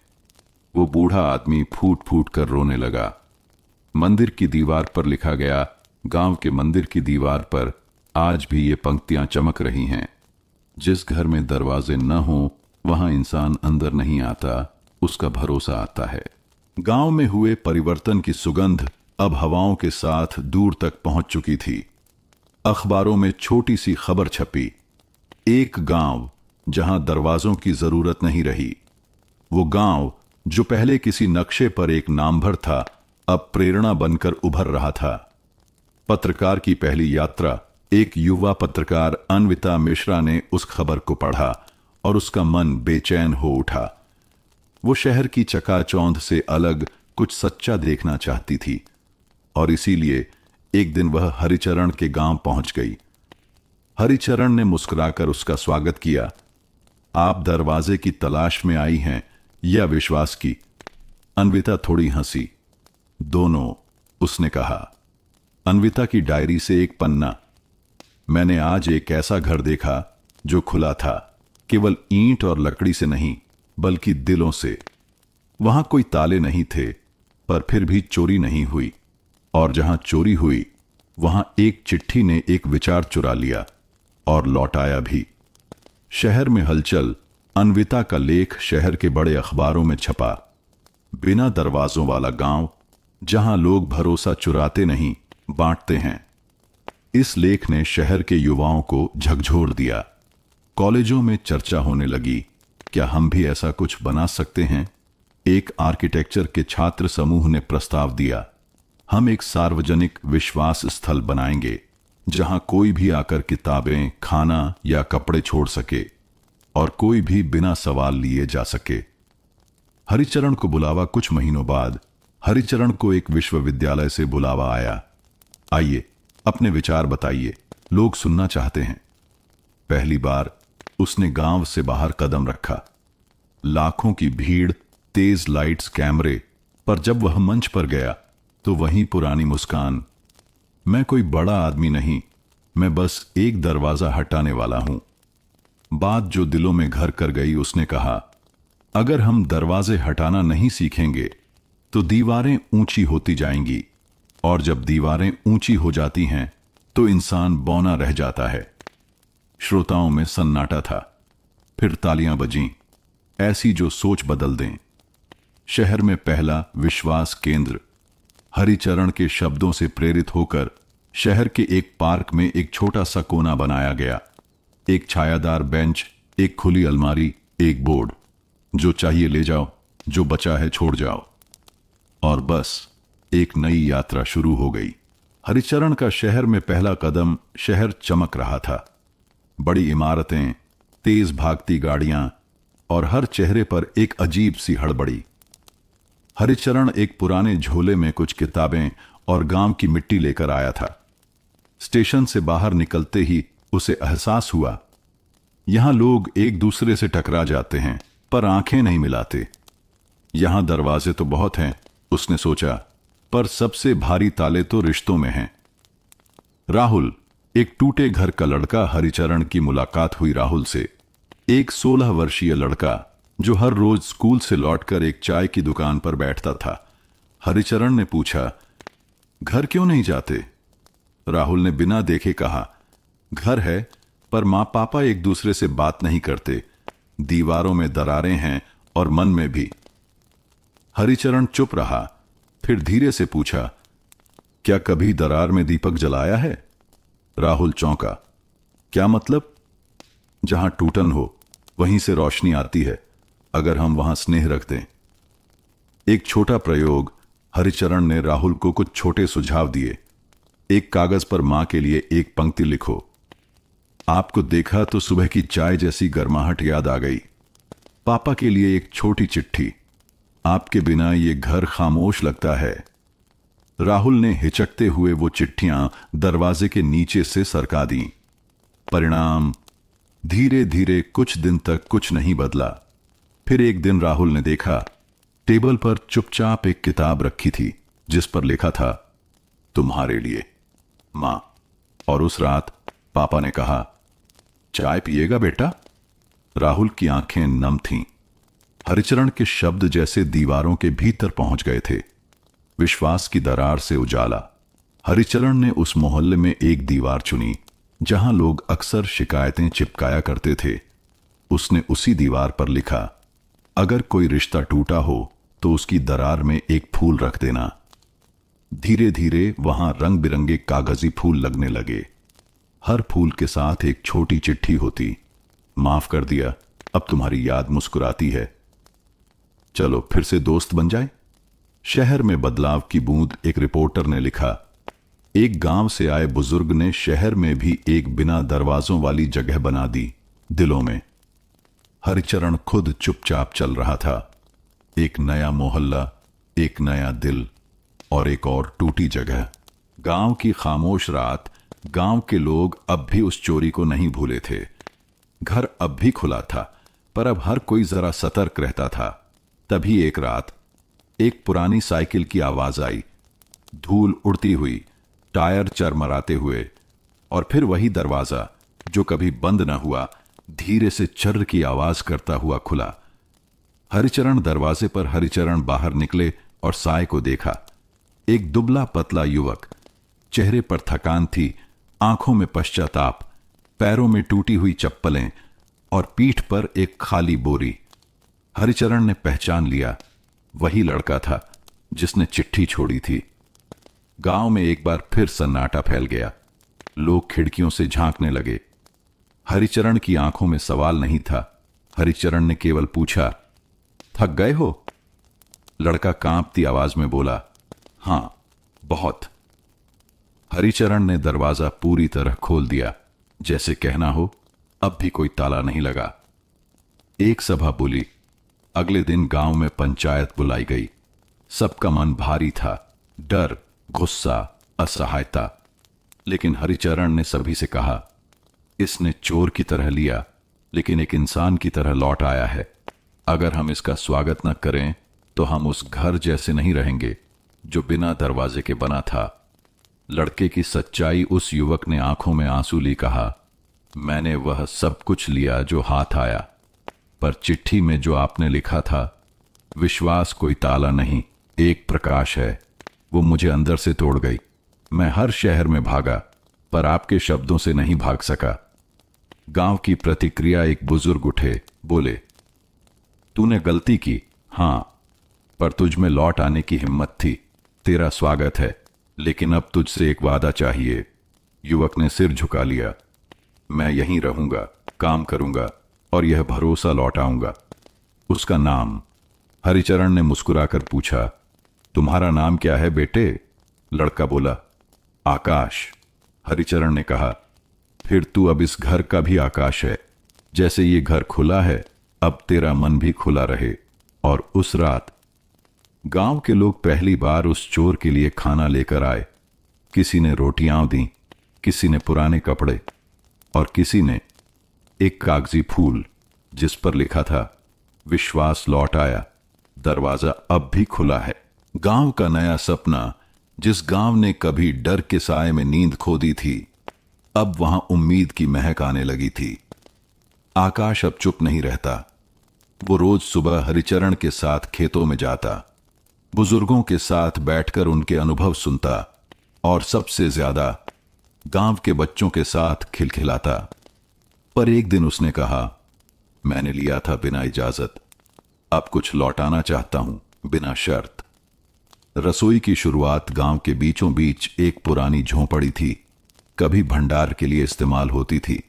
वो बूढ़ा आदमी फूट फूट कर रोने लगा। मंदिर की दीवार पर लिखा गया। गांव के मंदिर की दीवार पर आज भी ये पंक्तियां चमक रही हैं, जिस घर में दरवाजे न हो वहां इंसान अंदर नहीं आता, उसका भरोसा आता है। गांव में हुए परिवर्तन की सुगंध अब हवाओं के साथ दूर तक पहुंच चुकी थी। अखबारों में छोटी सी खबर छपी, एक गांव जहां दरवाजों की जरूरत नहीं रही। वो गांव जो पहले किसी नक्शे पर एक नामभर था, अब प्रेरणा बनकर उभर रहा था। पत्रकार की पहली यात्रा। एक युवा पत्रकार अन्विता मिश्रा ने उस खबर को पढ़ा और उसका मन बेचैन हो उठा। वो शहर की चकाचौंध से अलग कुछ सच्चा देखना चाहती थी और इसीलिए एक दिन वह हरिचरण के गांव पहुंच गई। हरिचरण ने मुस्कुराकर उसका स्वागत किया। आप दरवाजे की तलाश में आई हैं या विश्वास की? अन्विता थोड़ी हंसी। दोनों, उसने कहा। अन्विता की डायरी से एक पन्ना। मैंने आज एक ऐसा घर देखा जो खुला था, केवल ईंट और लकड़ी से नहीं बल्कि दिलों से। वहां कोई ताले नहीं थे, पर फिर भी चोरी नहीं हुई, और जहां चोरी हुई वहां एक चिट्ठी ने एक विचार चुरा लिया और लौटाया भी। शहर में हलचल। अन्विता का लेख शहर के बड़े अखबारों में छपा। बिना दरवाजों वाला गांव जहां लोग भरोसा चुराते नहीं, बांटते हैं। इस लेख ने शहर के युवाओं को झकझोर दिया। कॉलेजों में चर्चा होने लगी, क्या हम भी ऐसा कुछ बना सकते हैं? एक आर्किटेक्चर के छात्र समूह ने प्रस्ताव दिया, हम एक सार्वजनिक विश्वास स्थल बनाएंगे जहां कोई भी आकर किताबें, खाना या कपड़े छोड़ सके और कोई भी बिना सवाल लिए जा सके। हरिचरण को बुलावा। कुछ महीनों बाद हरिचरण को एक विश्वविद्यालय से बुलावा आया। आइए, अपने विचार बताइए, लोग सुनना चाहते हैं। पहली बार उसने गांव से बाहर कदम रखा। लाखों की भीड़, तेज लाइट्स, कैमरे, पर जब वह मंच पर गया तो वहीं पुरानी मुस्कान। मैं कोई बड़ा आदमी नहीं, मैं बस एक दरवाजा हटाने वाला हूं। बात जो दिलों में घर कर गई। उसने कहा, अगर हम दरवाजे हटाना नहीं सीखेंगे तो दीवारें ऊंची होती जाएंगी, और जब दीवारें ऊंची हो जाती हैं तो इंसान बौना रह जाता है। श्रोताओं में सन्नाटा था, फिर तालियां बजीं, ऐसी जो सोच बदल दें। शहर में पहला विश्वास केंद्र। हरिचरण के शब्दों से प्रेरित होकर शहर के एक पार्क में एक छोटा सा कोना बनाया गया। एक छायादार बेंच, एक खुली अलमारी, एक बोर्ड, जो चाहिए ले जाओ, जो बचा है छोड़ जाओ। और बस एक नई यात्रा शुरू हो गई। हरिचरण का शहर में पहला कदम। शहर चमक रहा था। बड़ी इमारतें, तेज भागती गाड़ियां और हर चेहरे पर एक अजीब सी हड़बड़ी। हरिचरण एक पुराने झोले में कुछ किताबें और गांव की मिट्टी लेकर आया था। स्टेशन से बाहर निकलते ही उसे एहसास हुआ, यहां लोग एक दूसरे से टकरा जाते हैं पर आंखें नहीं मिलाते। यहां दरवाजे तो बहुत हैं, उसने सोचा, पर सबसे भारी ताले तो रिश्तों में हैं। राहुल, एक टूटे घर का लड़का। हरिचरण की मुलाकात हुई राहुल से। एक 16 वर्षीय लड़का जो हर रोज स्कूल से लौटकर एक चाय की दुकान पर बैठता था। हरिचरण ने पूछा, घर क्यों नहीं जाते? राहुल ने बिना देखे कहा, घर है पर माँ पापा एक दूसरे से बात नहीं करते, दीवारों में दरारें हैं और मन में भी। हरिचरण चुप रहा, फिर धीरे से पूछा, क्या कभी दरार में दीपक जलाया है? राहुल चौंका, क्या मतलब? जहां टूटन हो वहीं से रोशनी आती है, अगर हम वहां स्नेह रख दें। एक छोटा प्रयोग। हरिचरण ने राहुल को कुछ छोटे सुझाव दिए। एक कागज पर मां के लिए एक पंक्ति लिखो। आपको देखा तो सुबह की चाय जैसी गर्माहट याद आ गई। पापा के लिए एक छोटी चिट्ठी, आपके बिना ये घर खामोश लगता है। राहुल ने हिचकते हुए वो चिट्ठियां दरवाजे के नीचे से सरका दी। परिणाम, धीरे धीरे कुछ दिन तक कुछ नहीं बदला। फिर एक दिन राहुल ने देखा, टेबल पर चुपचाप एक किताब रखी थी जिस पर लिखा था, तुम्हारे लिए मां। और उस रात पापा ने कहा, चाय पिएगा बेटा? राहुल की आंखें नम थीं। हरिचरण के शब्द जैसे दीवारों के भीतर पहुंच गए थे। विश्वास की दरार से उजाला। हरिचरण ने उस मोहल्ले में एक दीवार चुनी जहां लोग अक्सर शिकायतें चिपकाया करते थे। उसने उसी दीवार पर लिखा, अगर कोई रिश्ता टूटा हो तो उसकी दरार में एक फूल रख देना। धीरे धीरे वहां रंग बिरंगे कागजी फूल लगने लगे। हर फूल के साथ एक छोटी चिट्ठी होती, माफ कर दिया, अब तुम्हारी याद मुस्कुराती है, चलो फिर से दोस्त बन जाए। शहर में बदलाव की बूंद एक रिपोर्टर ने लिखा। एक गांव से आए बुजुर्ग ने शहर में भी एक बिना दरवाजों वाली जगह बना दी, दिलों में। हरिचरण खुद चुपचाप चल रहा था। एक नया मोहल्ला, एक नया दिल और एक और टूटी जगह। गांव की खामोश रात। गांव के लोग अब भी उस चोरी को नहीं भूले थे। घर अब भी खुला था, पर अब हर कोई जरा सतर्क रहता था। तभी एक रात एक पुरानी साइकिल की आवाज आई, धूल उड़ती हुई, टायर चरमराते हुए, और फिर वही दरवाजा जो कभी बंद न हुआ, धीरे से चर्र की आवाज करता हुआ खुला। हरिचरण दरवाजे पर हरिचरण बाहर निकले और साय को देखा। एक दुबला पतला युवक, चेहरे पर थकान थी, आंखों में पश्चाताप, पैरों में टूटी हुई चप्पलें और पीठ पर एक खाली बोरी। हरिचरण ने पहचान लिया, वही लड़का था जिसने चिट्ठी छोड़ी थी। गांव में एक बार फिर सन्नाटा फैल गया। लोग खिड़कियों से झांकने लगे। हरिचरण की आंखों में सवाल नहीं था। हरिचरण ने केवल पूछा, थक गए हो? लड़का कांपती आवाज में बोला, हां, बहुत। हरिचरण ने दरवाजा पूरी तरह खोल दिया, जैसे कहना हो अब भी कोई ताला नहीं लगा। एक सभा बोली। अगले दिन गांव में पंचायत बुलाई गई। सबका मन भारी था, डर, गुस्सा, असहायता। लेकिन हरिचरण ने सभी से कहा, इसने चोर की तरह लिया, लेकिन एक इंसान की तरह लौट आया है। अगर हम इसका स्वागत न करें तो हम उस घर जैसे नहीं रहेंगे जो बिना दरवाजे के बना था। लड़के की सच्चाई उस युवक ने आंखों में आंसू ली कहा, मैंने वह सब कुछ लिया जो हाथ आया, पर चिट्ठी में जो आपने लिखा था, विश्वास कोई ताला नहीं, एक प्रकाश है, वो मुझे अंदर से तोड़ गई। मैं हर शहर में भागा, पर आपके शब्दों से नहीं भाग सका। गांव की प्रतिक्रिया। एक बुजुर्ग उठे, बोले, तूने गलती की, हां, पर तुझ में लौट आने की हिम्मत थी। तेरा स्वागत है, लेकिन अब तुझसे एक वादा चाहिए। युवक ने सिर झुका लिया। मैं यहीं रहूंगा, काम करूंगा और यह भरोसा लौटाऊंगा। उसका नाम? हरिचरण ने मुस्कुराकर पूछा। तुम्हारा नाम क्या है बेटे? लड़का बोला, आकाश। हरिचरण ने कहा, फिर तू अब इस घर का भी आकाश है। जैसे ये घर खुला है, अब तेरा मन भी खुला रहे। और उस रात गांव के लोग पहली बार उस चोर के लिए खाना लेकर आए। किसी ने रोटियां दी, किसी ने पुराने कपड़े और किसी ने एक कागजी फूल जिस पर लिखा था, विश्वास लौट आया, दरवाजा अब भी खुला है। गांव का नया सपना, जिस गांव ने कभी डर के साए में नींद खो दी थी, अब वहां उम्मीद की महक आने लगी थी। आकाश अब चुप नहीं रहता। वो रोज सुबह हरिचरण के साथ खेतों में जाता, बुजुर्गों के साथ बैठकर उनके अनुभव सुनता और सबसे ज्यादा गांव के बच्चों के साथ खिलखिलाता। पर एक दिन उसने कहा, मैंने लिया था बिना इजाजत, अब कुछ लौटाना चाहता हूं, बिना शर्त। रसोई की शुरुआत गांव के बीचों बीच एक पुरानी झोंपड़ी थी, कभी भंडार के लिए इस्तेमाल होती थी।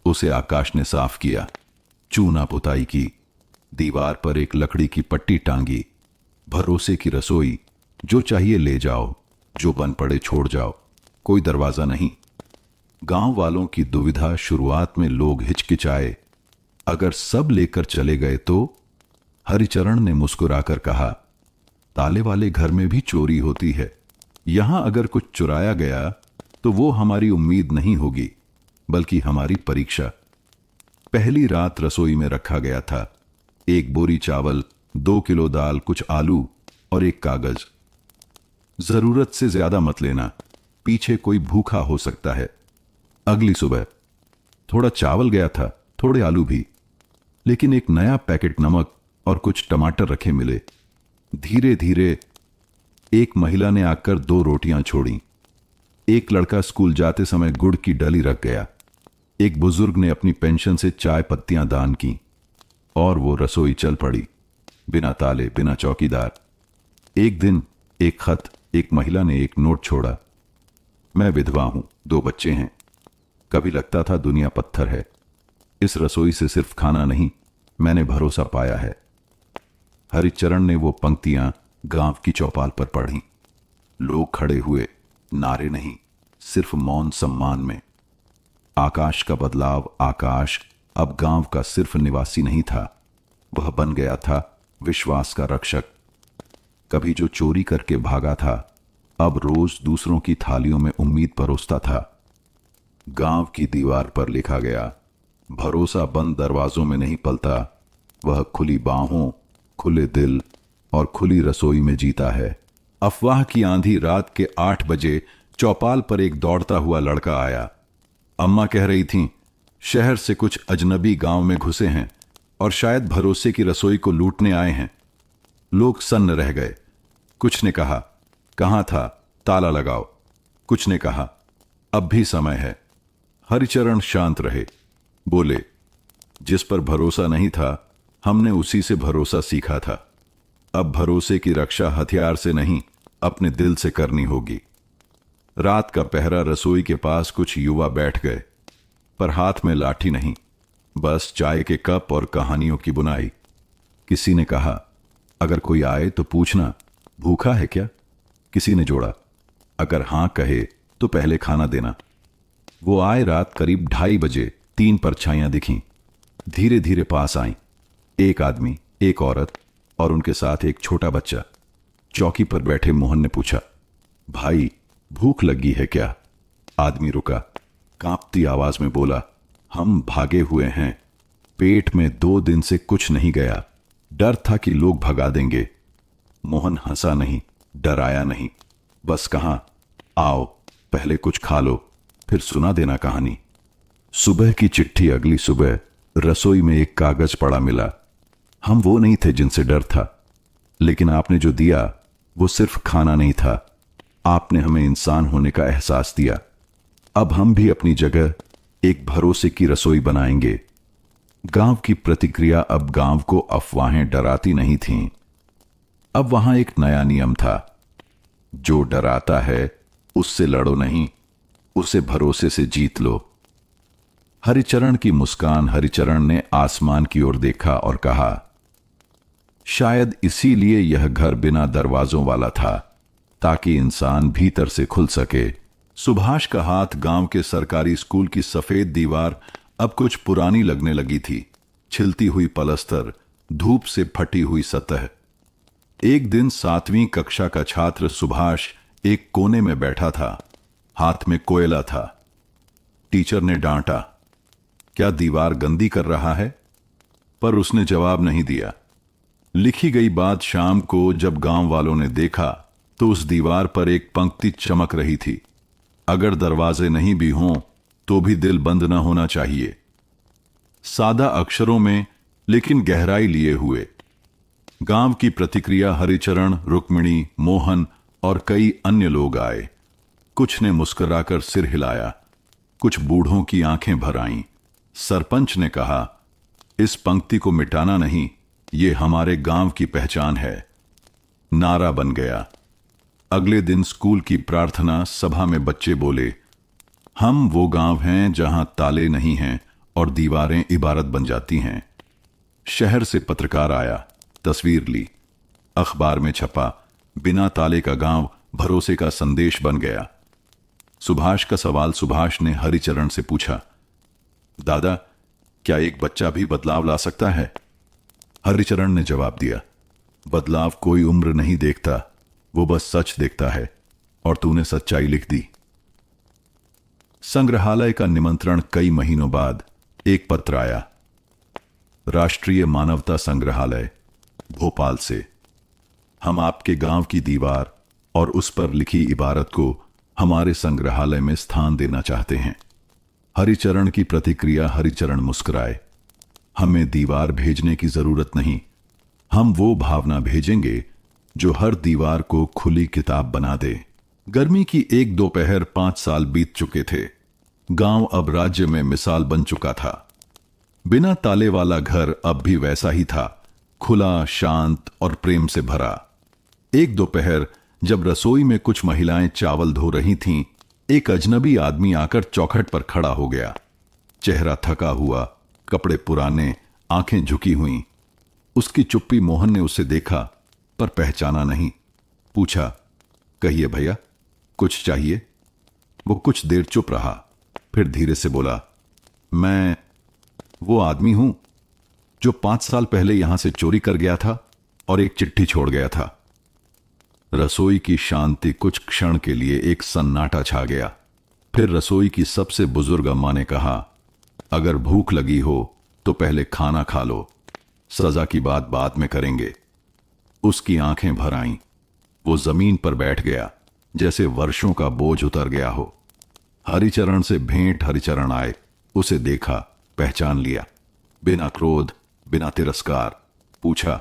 उसे आकाश ने साफ किया, चूना पुताई की, दीवार पर एक लकड़ी की पट्टी टांगी। भरोसे की रसोई, जो चाहिए ले जाओ, जो बन पड़े छोड़ जाओ, कोई दरवाजा नहीं। गांव वालों की दुविधा शुरुआत में लोग हिचकिचाए, अगर सब लेकर चले गए तो? हरिचरण ने मुस्कुराकर कहा, ताले वाले घर में भी चोरी होती है। यहां अगर कुछ चुराया गया तो वो हमारी उम्मीद नहीं होगी, बल्कि हमारी परीक्षा। पहली रात रसोई में रखा गया था, एक बोरी चावल, 2 किलो दाल, कुछ आलू और एक कागज। जरूरत से ज्यादा मत लेना, पीछे कोई भूखा हो सकता है। अगली सुबह थोड़ा चावल गया था, थोड़े आलू भी, लेकिन एक नया पैकेट नमक और कुछ टमाटर रखे मिले। धीरे धीरे एक महिला ने आकर 2 रोटियां छोड़ी। एक लड़का स्कूल जाते समय गुड़ की डली रख गया। एक बुजुर्ग ने अपनी पेंशन से चाय पत्तियां दान की और वो रसोई चल पड़ी। बिना ताले, बिना चौकीदार। एक दिन एक खत, एक महिला ने एक नोट छोड़ा। मैं विधवा हूं, 2 बच्चे हैं। कभी लगता था दुनिया पत्थर है। इस रसोई से सिर्फ खाना नहीं, मैंने भरोसा पाया है। हरिचरण ने वो पंक्तियां गांव की चौपाल पर पढ़ी। लोग खड़े हुए, नारे नहीं, सिर्फ मौन सम्मान में। आकाश का बदलाव। आकाश अब गांव का सिर्फ निवासी नहीं था, वह बन गया था विश्वास का रक्षक। कभी जो चोरी करके भागा था, अब रोज दूसरों की थालियों में उम्मीद परोसता था। गांव की दीवार पर लिखा गया, भरोसा बंद दरवाजों में नहीं पलता, वह खुली बाहों, खुले दिल और खुली रसोई में जीता है। अफवाह की आंधी। रात के 8 बजे चौपाल पर एक दौड़ता हुआ लड़का आया। अम्मा कह रही थीं, शहर से कुछ अजनबी गांव में घुसे हैं और शायद भरोसे की रसोई को लूटने आए हैं। लोग सन्न रह गए। कुछ ने कहा, कहां था, ताला लगाओ। कुछ ने कहा, अब भी समय है। हरिचरण शांत रहे। बोले, जिस पर भरोसा नहीं था, हमने उसी से भरोसा सीखा था। अब भरोसे की रक्षा हथियार से नहीं, अपने दिल से करनी होगी। रात का पहरा। रसोई के पास कुछ युवा बैठ गए, पर हाथ में लाठी नहीं, बस चाय के कप और कहानियों की बुनाई। किसी ने कहा, अगर कोई आए तो पूछना, भूखा है क्या? किसी ने जोड़ा, अगर हां कहे तो पहले खाना देना। वो आए। रात करीब 2:30 बजे 3 परछाइयां दिखीं, धीरे धीरे पास आईं। एक आदमी, एक औरत और उनके साथ एक छोटा बच्चा। चौकी पर बैठे मोहन ने पूछा, भाई भूख लगी है क्या? आदमी रुका, कांपती आवाज में बोला, हम भागे हुए हैं, पेट में 2 दिन से कुछ नहीं गया, डर था कि लोग भगा देंगे। मोहन हंसा नहीं, डराया नहीं, बस कहा, आओ पहले कुछ खा लो, फिर सुना देना कहानी। सुबह की चिट्ठी। अगली सुबह रसोई में एक कागज पड़ा मिला। हम वो नहीं थे जिनसे डर था, लेकिन आपने जो दिया वो सिर्फ खाना नहीं था, आपने हमें इंसान होने का एहसास दिया। अब हम भी अपनी जगह एक भरोसे की रसोई बनाएंगे। गांव की प्रतिक्रिया। अब गांव को अफवाहें डराती नहीं थीं। अब वहां एक नया नियम था, जो डराता है उससे लड़ो नहीं, उसे भरोसे से जीत लो। हरिचरण की मुस्कान। हरिचरण ने आसमान की ओर देखा और कहा, शायद इसीलिए यह घर बिना दरवाजों वाला था, ताकि इंसान भीतर से खुल सके। सुभाष का हाथ। गांव के सरकारी स्कूल की सफेद दीवार अब कुछ पुरानी लगने लगी थी। छिलती हुई पलस्तर, धूप से फटी हुई सतह। एक दिन 7वीं कक्षा का छात्र सुभाष एक कोने में बैठा था, हाथ में कोयला था। टीचर ने डांटा, क्या दीवार गंदी कर रहा है? पर उसने जवाब नहीं दिया। लिखी गई बात। शाम को जब गांव वालों ने देखा तो उस दीवार पर एक पंक्ति चमक रही थी, अगर दरवाजे नहीं भी हों तो भी दिल बंद न होना चाहिए। सादा अक्षरों में लेकिन गहराई लिए हुए। गांव की प्रतिक्रिया। हरिचरण, रुक्मिणी, मोहन और कई अन्य लोग आए। कुछ ने मुस्कुराकर सिर हिलाया, कुछ बूढ़ों की आंखें भर आईं। सरपंच ने कहा, इस पंक्ति को मिटाना नहीं, ये हमारे गांव की पहचान है। नारा बन गया। अगले दिन स्कूल की प्रार्थना सभा में बच्चे बोले, हम वो गांव हैं जहां ताले नहीं हैं और दीवारें इबारत बन जाती हैं। शहर से पत्रकार आया, तस्वीर ली, अखबार में छपा, बिना ताले का गांव भरोसे का संदेश बन गया। सुभाष का सवाल। सुभाष ने हरिचरण से पूछा, दादा क्या एक बच्चा भी बदलाव ला सकता है? हरिचरण ने जवाब दिया, बदलाव कोई उम्र नहीं देखता, वो बस सच देखता है, और तूने सच्चाई लिख दी। संग्रहालय का निमंत्रण। कई महीनों बाद एक पत्र आया, राष्ट्रीय मानवता संग्रहालय, भोपाल से। हम आपके गांव की दीवार और उस पर लिखी इबारत को हमारे संग्रहालय में स्थान देना चाहते हैं। हरिचरण की प्रतिक्रिया। हरिचरण मुस्कुराए, हमें दीवार भेजने की जरूरत नहीं, हम वो भावना भेजेंगे जो हर दीवार को खुली किताब बना दे। गर्मी की एक दोपहर। 5 साल बीत चुके थे। गांव अब राज्य में मिसाल बन चुका था। बिना ताले वाला घर अब भी वैसा ही था, खुला, शांत और प्रेम से भरा। एक दोपहर जब रसोई में कुछ महिलाएं चावल धो रही थीं, एक अजनबी आदमी आकर चौखट पर खड़ा हो गया। चेहरा थका हुआ, कपड़े पुराने, आंखें झुकी हुईं। उसकी चुप्पी मोहन ने उसे देखा पर पहचाना नहीं। पूछा, कहिए भैया, कुछ चाहिए? वो कुछ देर चुप रहा, फिर धीरे से बोला, मैं वो आदमी हूं जो 5 साल पहले यहां से चोरी कर गया था और एक चिट्ठी छोड़ गया था। रसोई की शांति कुछ क्षण के लिए एक सन्नाटा छा गया। फिर रसोई की सबसे बुजुर्ग अम्मा ने कहा, अगर भूख लगी हो तो पहले खाना खा लो, सजा की बात बाद में करेंगे। उसकी आंखें भर आईं। वो जमीन पर बैठ गया, जैसे वर्षों का बोझ उतर गया हो। हरिचरण से भेंट हरिचरण आए, उसे देखा, पहचान लिया। बिना क्रोध, बिना तिरस्कार पूछा,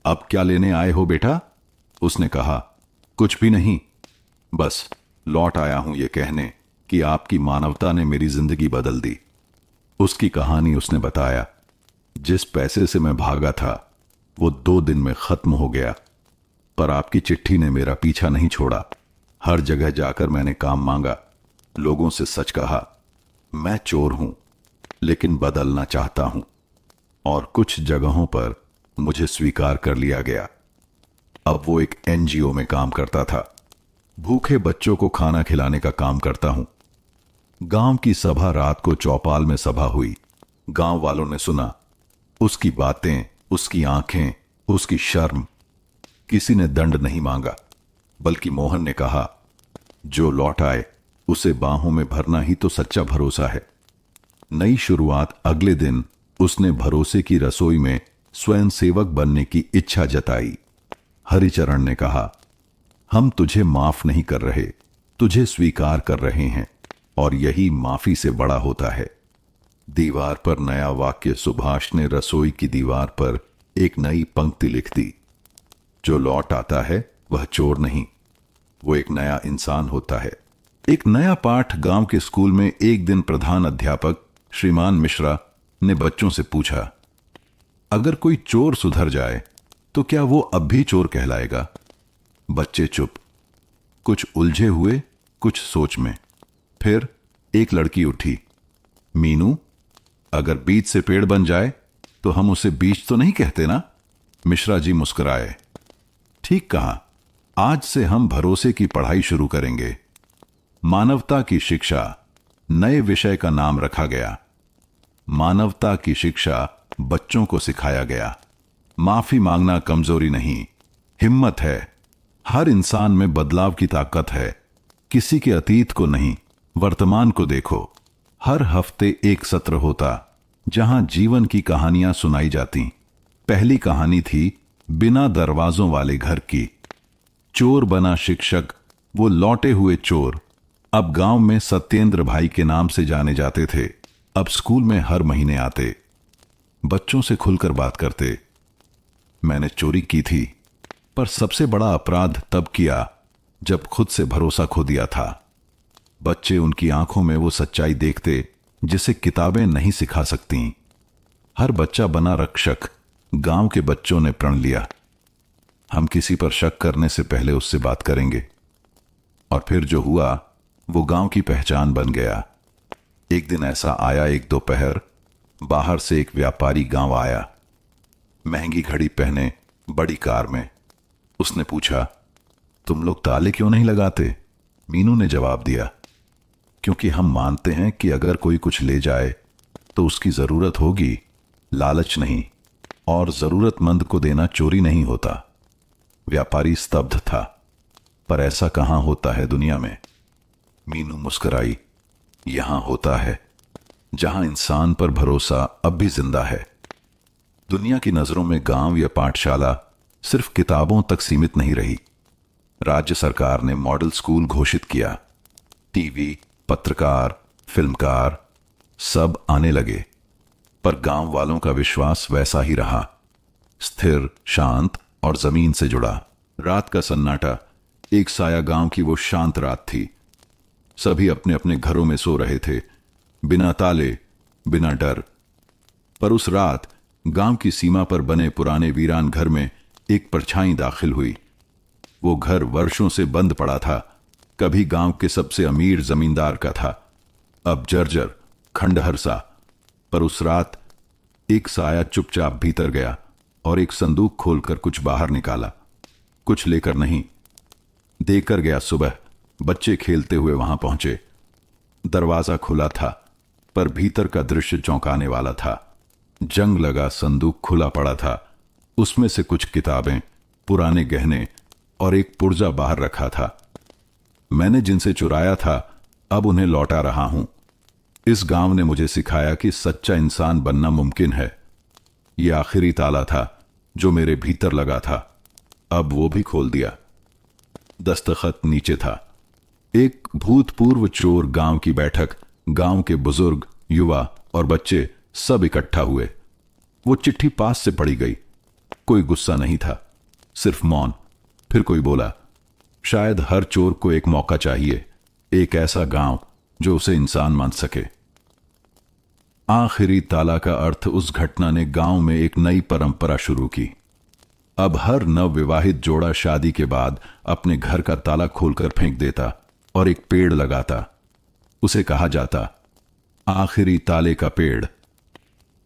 अब क्या लेने आए हो बेटा? उसने कहा, कुछ भी नहीं, बस लौट आया हूं ये कहने कि आपकी मानवता ने मेरी जिंदगी बदल दी। उसकी कहानी उसने बताया। जिस पैसे से मैं भागा था वो 2 दिन में खत्म हो गया, पर आपकी चिट्ठी ने मेरा पीछा नहीं छोड़ा। हर जगह जाकर मैंने काम मांगा, लोगों से सच कहा। मैं चोर हूं, लेकिन बदलना चाहता हूं, और कुछ जगहों पर मुझे स्वीकार कर लिया गया। अब वो एक एनजीओ में काम करता था। भूखे बच्चों को खाना खिलाने का काम करता हूं। गांव की सभा रात को चौपाल में सभा हुई। गांव वालों ने सुना उसकी बातें, उसकी आंखें, उसकी शर्म। किसी ने दंड नहीं मांगा, बल्कि मोहन ने कहा, जो लौट आए उसे बाहों में भरना ही तो सच्चा भरोसा है। नई शुरुआत अगले दिन उसने भरोसे की रसोई में स्वयं सेवक बनने की इच्छा जताई। हरिचरण ने कहा, हम तुझे माफ नहीं कर रहे, तुझे स्वीकार कर रहे हैं, और यही माफी से बड़ा होता है। दीवार पर नया वाक्य सुभाष ने रसोई की दीवार पर एक नई पंक्ति लिख दी, जो लौट आता है वह चोर नहीं, वो एक नया इंसान होता है। एक नया पाठ गांव के स्कूल में एक दिन प्रधान अध्यापक श्रीमान मिश्रा ने बच्चों से पूछा, अगर कोई चोर सुधर जाए तो क्या वो अब भी चोर कहलाएगा? बच्चे चुप, कुछ उलझे हुए, कुछ सोच में। फिर एक लड़की उठी, मीनू, अगर बीज से पेड़ बन जाए तो हम उसे बीज तो नहीं कहते ना? मिश्रा जी मुस्कुराए। ठीक कहा, आज से हम भरोसे की पढ़ाई शुरू करेंगे। मानवता की शिक्षा नए विषय का नाम रखा गया। मानवता की शिक्षा बच्चों को सिखाया गया। माफी मांगना कमजोरी नहीं, हिम्मत है। हर इंसान में बदलाव की ताकत है। किसी के अतीत को नहीं, वर्तमान को देखो। हर हफ्ते एक सत्र होता जहां जीवन की कहानियां सुनाई जाती। पहली कहानी थी बिना दरवाजों वाले घर की। चोर बना शिक्षक, वो लौटे हुए चोर अब गांव में सत्येंद्र भाई के नाम से जाने जाते थे। अब स्कूल में हर महीने आते, बच्चों से खुलकर बात करते। मैंने चोरी की थी, पर सबसे बड़ा अपराध तब किया जब खुद से भरोसा खो दिया था। बच्चे उनकी आंखों में वो सच्चाई देखते जिसे किताबें नहीं सिखा सकती। हर बच्चा बना रक्षक। गांव के बच्चों ने प्रण लिया, हम किसी पर शक करने से पहले उससे बात करेंगे। और फिर जो हुआ वो गांव की पहचान बन गया। एक दिन ऐसा आया, एक दोपहर बाहर से एक व्यापारी गांव आया, महंगी घड़ी पहने, बड़ी कार में। उसने पूछा, तुम लोग ताले क्यों नहीं लगाते? मीनू ने जवाब दिया, क्योंकि हम मानते हैं कि अगर कोई कुछ ले जाए तो उसकी जरूरत होगी, लालच नहीं, और जरूरतमंद को देना चोरी नहीं होता। व्यापारी स्तब्ध था, पर ऐसा कहां होता है दुनिया में? मीनू मुस्कुराई, यहां होता है जहां इंसान पर भरोसा अब भी जिंदा है। दुनिया की नजरों में गांव या पाठशाला सिर्फ किताबों तक सीमित नहीं रही। राज्य सरकार ने मॉडल स्कूल घोषित किया। टीवी, पत्रकार, फिल्मकार सब आने लगे, पर गांव वालों का विश्वास वैसा ही रहा, स्थिर, शांत और जमीन से जुड़ा। रात का सन्नाटा, एक साया गांव की वो शांत रात थी। सभी अपने अपने घरों में सो रहे थे, बिना ताले, बिना डर। पर उस रात गांव की सीमा पर बने पुराने वीरान घर में एक परछाई दाखिल हुई। वो घर वर्षों से बंद पड़ा था, कभी गांव के सबसे अमीर जमींदार का था, अब जर्जर खंडहर सा। पर उस रात एक साया चुपचाप भीतर गया और एक संदूक खोलकर कुछ बाहर निकाला। कुछ लेकर नहीं, देकर गया। सुबह बच्चे खेलते हुए वहां पहुंचे। दरवाजा खुला था, पर भीतर का दृश्य चौंकाने वाला था। जंग लगा संदूक खुला पड़ा था। उसमें से कुछ किताबें, पुराने गहने और एक पुर्जा बाहर रखा था। मैंने जिनसे चुराया था अब उन्हें लौटा रहा हूं। इस गांव ने मुझे सिखाया कि सच्चा इंसान बनना मुमकिन है। यह आखिरी ताला था जो मेरे भीतर लगा था, अब वो भी खोल दिया। दस्तखत नीचे था। एक भूतपूर्व चोर गांव की बैठक। गांव के बुजुर्ग, युवा और बच्चे सब इकट्ठा हुए। वो चिट्ठी पास से पढ़ी गई। कोई गुस्सा नहीं था, सिर्फ मौन। फिर कोई बोला, शायद हर चोर को एक मौका चाहिए, एक ऐसा गांव जो उसे इंसान मान सके। आखिरी ताला का अर्थ उस घटना ने गांव में एक नई परंपरा शुरू की। अब हर नवविवाहित जोड़ा शादी के बाद अपने घर का ताला खोलकर फेंक देता और एक पेड़ लगाता। उसे कहा जाता आखिरी ताले का पेड़।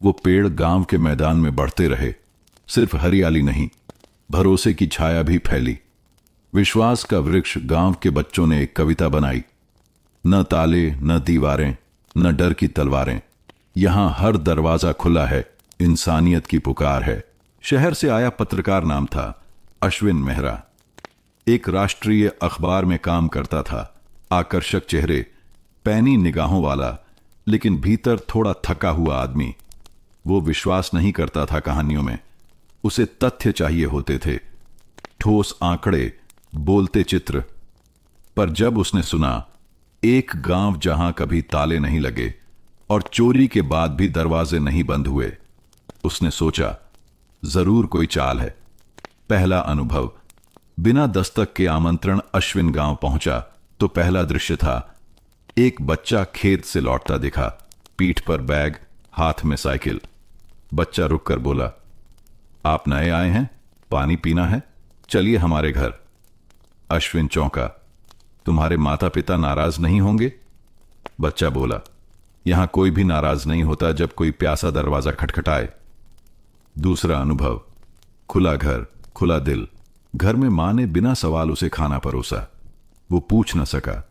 वो पेड़ गांव के मैदान में बढ़ते रहे। सिर्फ हरियाली नहीं, भरोसे की छाया भी फैली। विश्वास का वृक्ष। गांव के बच्चों ने एक कविता बनाई। न ताले, न दीवारें, न डर की तलवारें, यहां हर दरवाजा खुला है, इंसानियत की पुकार है। शहर से आया पत्रकार, नाम था अश्विन मेहरा। एक राष्ट्रीय अखबार में काम करता था। आकर्षक चेहरे, पैनी निगाहों वाला, लेकिन भीतर थोड़ा थका हुआ आदमी। वो विश्वास नहीं करता था कहानियों में, उसे तथ्य चाहिए होते थे, ठोस आंकड़े, बोलते चित्र। पर जब उसने सुना एक गांव जहां कभी ताले नहीं लगे और चोरी के बाद भी दरवाजे नहीं बंद हुए, उसने सोचा जरूर कोई चाल है। पहला अनुभव। बिना दस्तक के आमंत्रण अश्विन गांव पहुंचा तो पहला दृश्य था, एक बच्चा खेत से लौटता दिखा, पीठ पर बैग, हाथ में साइकिल। बच्चा रुककर बोला, आप नए आए हैं, पानी पीना है, चलिए हमारे घर। अश्विन चौंका, तुम्हारे माता पिता नाराज नहीं होंगे? बच्चा बोला, यहां कोई भी नाराज नहीं होता जब कोई प्यासा दरवाजा खटखटाए। दूसरा अनुभव। खुला घर, खुला दिल। घर में मां ने बिना सवाल उसे खाना परोसा। वो पूछ न सका,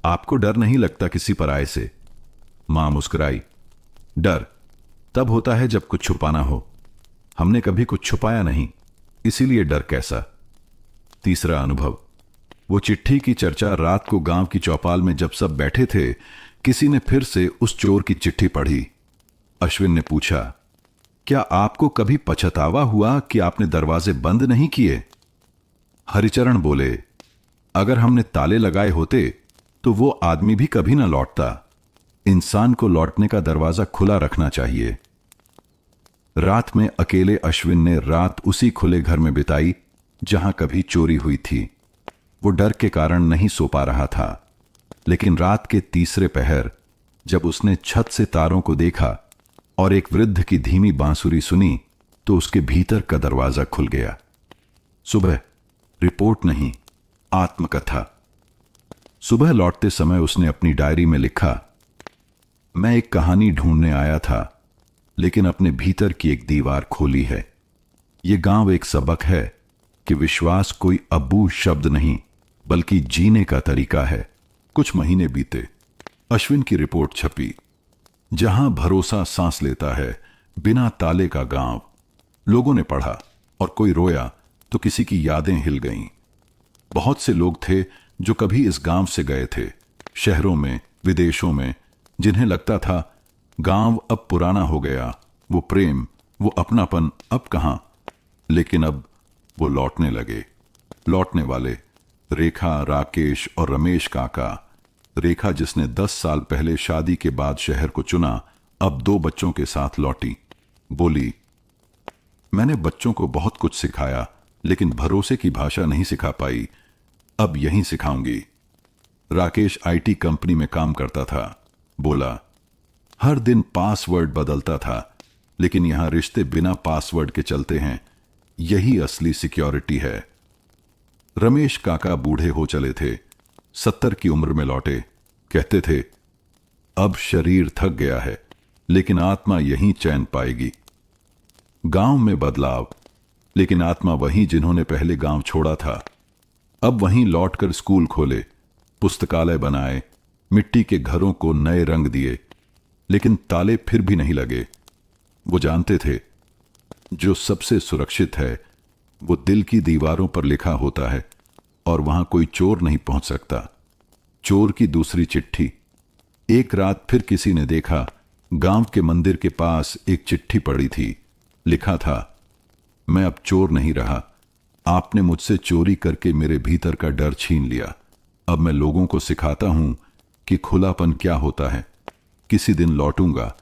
आपको डर नहीं लगता किसी पराये से? मां मुस्कुराई, डर तब होता है जब कुछ छुपाना हो। हमने कभी कुछ छुपाया नहीं, इसीलिए डर कैसा। तीसरा अनुभव। वो चिट्ठी की चर्चा रात को गांव की चौपाल में जब सब बैठे थे, किसी ने फिर से उस चोर की चिट्ठी पढ़ी। अश्विन ने पूछा, क्या आपको कभी पछतावा हुआ कि आपने दरवाजे बंद नहीं किए? हरिचरण बोले, अगर हमने ताले लगाए होते तो वो आदमी भी कभी ना लौटता। इंसान को लौटने का दरवाजा खुला रखना चाहिए। रात में अकेले अश्विन ने रात उसी खुले घर में बिताई जहां कभी चोरी हुई थी। वो डर के कारण नहीं सो पा रहा था, लेकिन रात के तीसरे पहर जब उसने छत से तारों को देखा और एक वृद्ध की धीमी बांसुरी सुनी तो उसके भीतर का दरवाजा खुल गया। सुबह रिपोर्ट नहीं, आत्मकथा। सुबह लौटते समय उसने अपनी डायरी में लिखा, मैं एक कहानी ढूंढने आया था, लेकिन अपने भीतर की एक दीवार खोली है। यह गांव एक सबक है कि विश्वास कोई अबू शब्द नहीं, बल्कि जीने का तरीका है। कुछ महीने बीते। अश्विन की रिपोर्ट छपी, जहां भरोसा सांस लेता है, बिना ताले का गांव। लोगों ने पढ़ा और कोई रोया तो किसी की यादें हिल गईं। बहुत से लोग थे जो कभी इस गांव से गए थे, शहरों में, विदेशों में, जिन्हें लगता था गांव अब पुराना हो गया, वो प्रेम, वो अपनापन अब कहां। लेकिन अब वो लौटने लगे। लौटने वाले रेखा, राकेश और रमेश काका। रेखा, जिसने 10 साल पहले शादी के बाद शहर को चुना, अब 2 बच्चों के साथ लौटी। बोली, मैंने बच्चों को बहुत कुछ सिखाया, लेकिन भरोसे की भाषा नहीं सिखा पाई, अब यहीं सिखाऊंगी। राकेश आईटी कंपनी में काम करता था। बोला, हर दिन पासवर्ड बदलता था, लेकिन यहां रिश्ते बिना पासवर्ड के चलते हैं। यही असली सिक्योरिटी है। रमेश काका बूढ़े हो चले थे, 70 की उम्र में लौटे। कहते थे, अब शरीर थक गया है, लेकिन आत्मा यहीं चैन पाएगी। गांव में बदलाव, लेकिन आत्मा वहीं जिन्होंने पहले गांव छोड़ा था। अब वहीं लौटकर स्कूल खोले, पुस्तकालय बनाए, मिट्टी के घरों को नए रंग दिए, लेकिन ताले फिर भी नहीं लगे। वो जानते थे, जो सबसे सुरक्षित है वो दिल की दीवारों पर लिखा होता है, और वहां कोई चोर नहीं पहुंच सकता। चोर की दूसरी चिट्ठी। एक रात फिर किसी ने देखा, गांव के मंदिर के पास एक चिट्ठी पड़ी थी। लिखा था, मैं अब चोर नहीं रहा। आपने मुझसे चोरी करके मेरे भीतर का डर छीन लिया। अब मैं लोगों को सिखाता हूं कि खुलापन क्या होता है। किसी दिन लौटूंगा,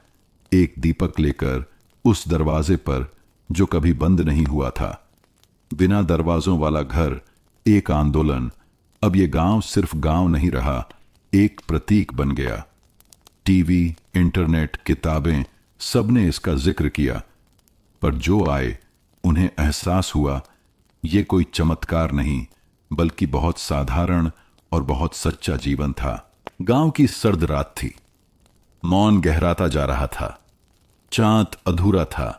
एक दीपक लेकर उस दरवाजे पर जो कभी बंद नहीं हुआ था। बिना दरवाजों वाला घर, एक आंदोलन। अब ये गांव सिर्फ गांव नहीं रहा, एक प्रतीक बन गया। टीवी, इंटरनेट, किताबें, सबने इसका जिक्र किया, पर जो आए उन्हें एहसास हुआ ये कोई चमत्कार नहीं, बल्कि बहुत साधारण और बहुत सच्चा जीवन था। गांव की सर्द रात थी। मौन गहराता जा रहा था। चांद अधूरा था,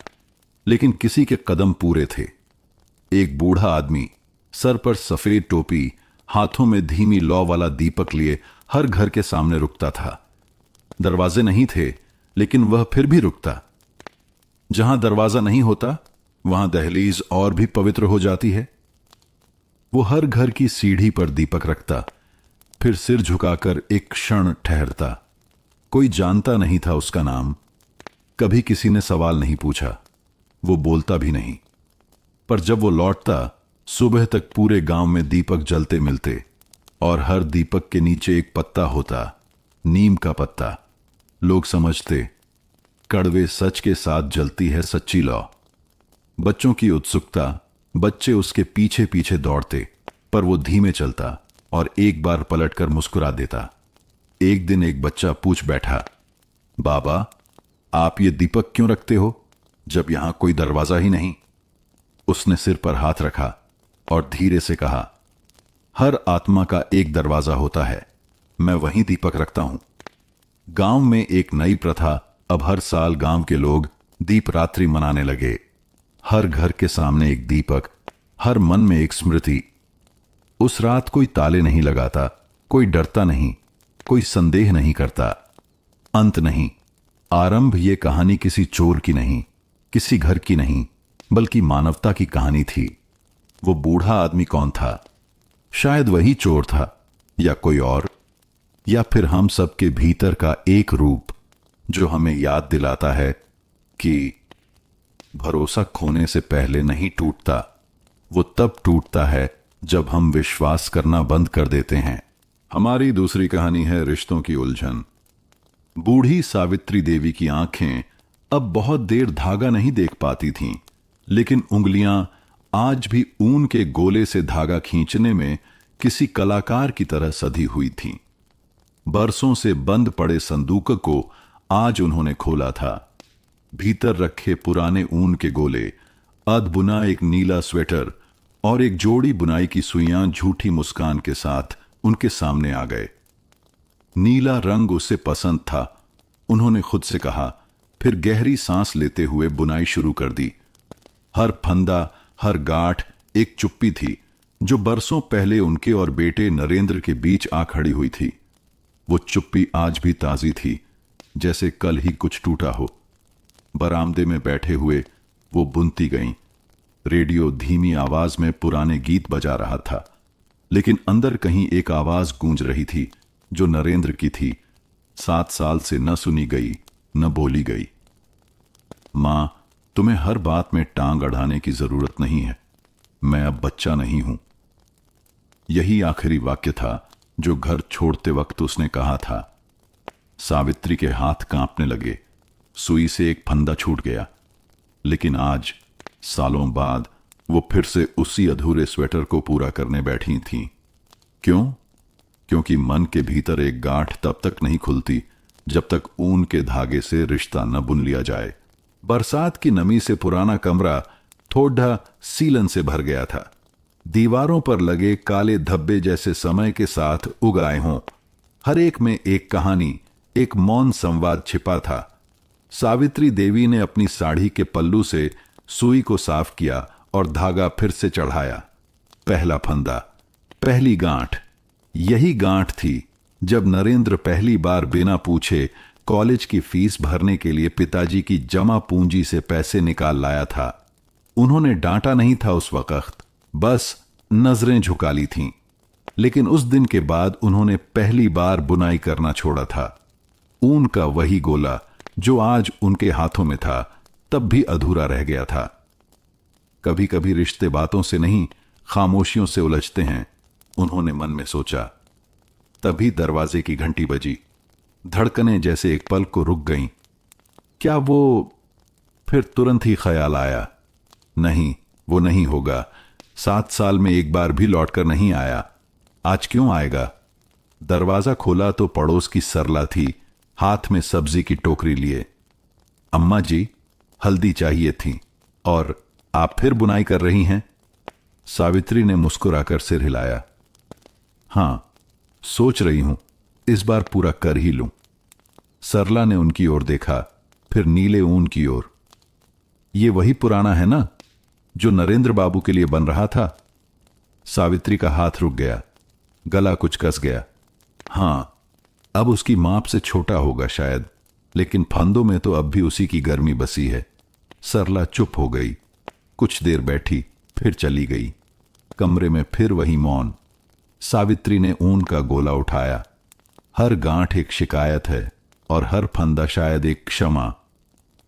लेकिन किसी के कदम पूरे थे। एक बूढ़ा आदमी, सर पर सफेद टोपी, हाथों में धीमी लौ वाला दीपक लिए हर घर के सामने रुकता था। दरवाजे नहीं थे, लेकिन वह फिर भी रुकता। जहां दरवाजा नहीं होता, वहां दहलीज और भी पवित्र हो जाती है। वो हर घर की सीढ़ी पर दीपक रखता, फिर सिर झुकाकर एक क्षण ठहरता। कोई जानता नहीं था उसका नाम। कभी किसी ने सवाल नहीं पूछा, वो बोलता भी नहीं। पर जब वो लौटता, सुबह तक पूरे गांव में दीपक जलते मिलते, और हर दीपक के नीचे एक पत्ता होता, नीम का पत्ता। लोग समझते, कड़वे सच के साथ जलती है सच्ची लौ। बच्चों की उत्सुकता, बच्चे उसके पीछे पीछे दौड़ते, पर वो धीमे चलता और एक बार पलटकर मुस्कुरा देता। एक दिन एक बच्चा पूछ बैठा, बाबा, आप ये दीपक क्यों रखते हो जब यहां कोई दरवाजा ही नहीं? उसने सिर पर हाथ रखा और धीरे से कहा, हर आत्मा का एक दरवाजा होता है, मैं वहीं दीपक रखता हूं। गांव में एक नई प्रथा, अब हर साल गांव के लोग दीप रात्रि मनाने लगे। हर घर के सामने एक दीपक, हर मन में एक स्मृति। उस रात कोई ताले नहीं लगाता, कोई डरता नहीं, कोई संदेह नहीं करता। अंत नहीं, आरंभ ये कहानी किसी चोर की नहीं, किसी घर की नहीं, बल्कि मानवता की कहानी थी। वो बूढ़ा आदमी कौन था? शायद वही चोर था, या कोई और, या फिर हम सबके भीतर का एक रूप जो हमें याद दिलाता है कि भरोसा खोने से पहले नहीं टूटता, वो तब टूटता है जब हम विश्वास करना बंद कर देते हैं। हमारी दूसरी कहानी है रिश्तों की उलझन। बूढ़ी सावित्री देवी की आंखें अब बहुत देर धागा नहीं देख पाती थीं, लेकिन उंगलियां आज भी ऊन के गोले से धागा खींचने में किसी कलाकार की तरह सधी हुई थीं। बरसों से बंद पड़े संदूक को आज उन्होंने खोला था। भीतर रखे पुराने ऊन के गोले, अध बुना एक नीला स्वेटर और एक जोड़ी बुनाई की सुइयां झूठी मुस्कान के साथ उनके सामने आ गए। नीला रंग उसे पसंद था, उन्होंने खुद से कहा, फिर गहरी सांस लेते हुए बुनाई शुरू कर दी। हर फंदा, हर गांठ एक चुप्पी थी जो बरसों पहले उनके और बेटे नरेंद्र के बीच आ खड़ी हुई थी। वो चुप्पी आज भी ताजी थी, जैसे कल ही कुछ टूटा हो। बरामदे में बैठे हुए वो बुनती गईं। रेडियो धीमी आवाज में पुराने गीत बजा रहा था, लेकिन अंदर कहीं एक आवाज गूंज रही थी जो नरेंद्र की थी। 7 साल से न सुनी गई, न बोली गई। मां, तुम्हें हर बात में टांग अड़ाने की जरूरत नहीं है, मैं अब बच्चा नहीं हूं। यही आखिरी वाक्य था जो घर छोड़ते वक्त उसने कहा था। सावित्री के हाथ कांपने लगे, सुई से एक फंदा छूट गया। लेकिन आज, सालों बाद, वो फिर से उसी अधूरे स्वेटर को पूरा करने बैठी थीं। क्यों? क्योंकि मन के भीतर एक गांठ तब तक नहीं खुलती जब तक ऊन के धागे से रिश्ता न बुन लिया जाए। बरसात की नमी से पुराना कमरा थोड़ा सीलन से भर गया था। दीवारों पर लगे काले धब्बे जैसे समय के साथ उग आए हों। हर एक में एक कहानी, एक मौन संवाद छिपा था। सावित्री देवी ने अपनी साड़ी के पल्लू से सुई को साफ किया और धागा फिर से चढ़ाया। पहला फंदा, पहली गांठ। यही गांठ थी जब नरेंद्र पहली बार बिना पूछे कॉलेज की फीस भरने के लिए पिताजी की जमा पूंजी से पैसे निकाल लाया था। उन्होंने डांटा नहीं था उस वक्त, बस नजरें झुका ली थीं। लेकिन उस दिन के बाद उन्होंने पहली बार बुनाई करना छोड़ा था। ऊन का वही गोला जो आज उनके हाथों में था, तब भी अधूरा रह गया था। कभी कभी रिश्ते बातों से नहीं, खामोशियों से उलझते हैं, उन्होंने मन में सोचा। तभी दरवाजे की घंटी बजी। धड़कनें जैसे एक पल को रुक गईं। क्या वो? फिर तुरंत ही ख्याल आया, नहीं, वो नहीं होगा। 7 साल में एक बार भी लौटकर नहीं आया, आज क्यों आएगा? दरवाजा खोला तो पड़ोस की सरला थी, हाथ में सब्जी की टोकरी लिए। अम्मा जी, हल्दी चाहिए थी। और आप फिर बुनाई कर रही हैं? सावित्री ने मुस्कुराकर सिर हिलाया। हां, सोच रही हूं इस बार पूरा कर ही लूं। सरला ने उनकी ओर देखा, फिर नीले ऊन की ओर। ये वही पुराना है ना जो नरेंद्र बाबू के लिए बन रहा था? सावित्री का हाथ रुक गया, गला कुछ कस गया। हां, अब उसकी माप से छोटा होगा शायद, लेकिन फंदों में तो अब भी उसी की गर्मी बसी है। सरला चुप हो गई, कुछ देर बैठी, फिर चली गई। कमरे में फिर वही मौन। सावित्री ने ऊन का गोला उठाया। हर गांठ एक शिकायत है और हर फंदा शायद एक क्षमा।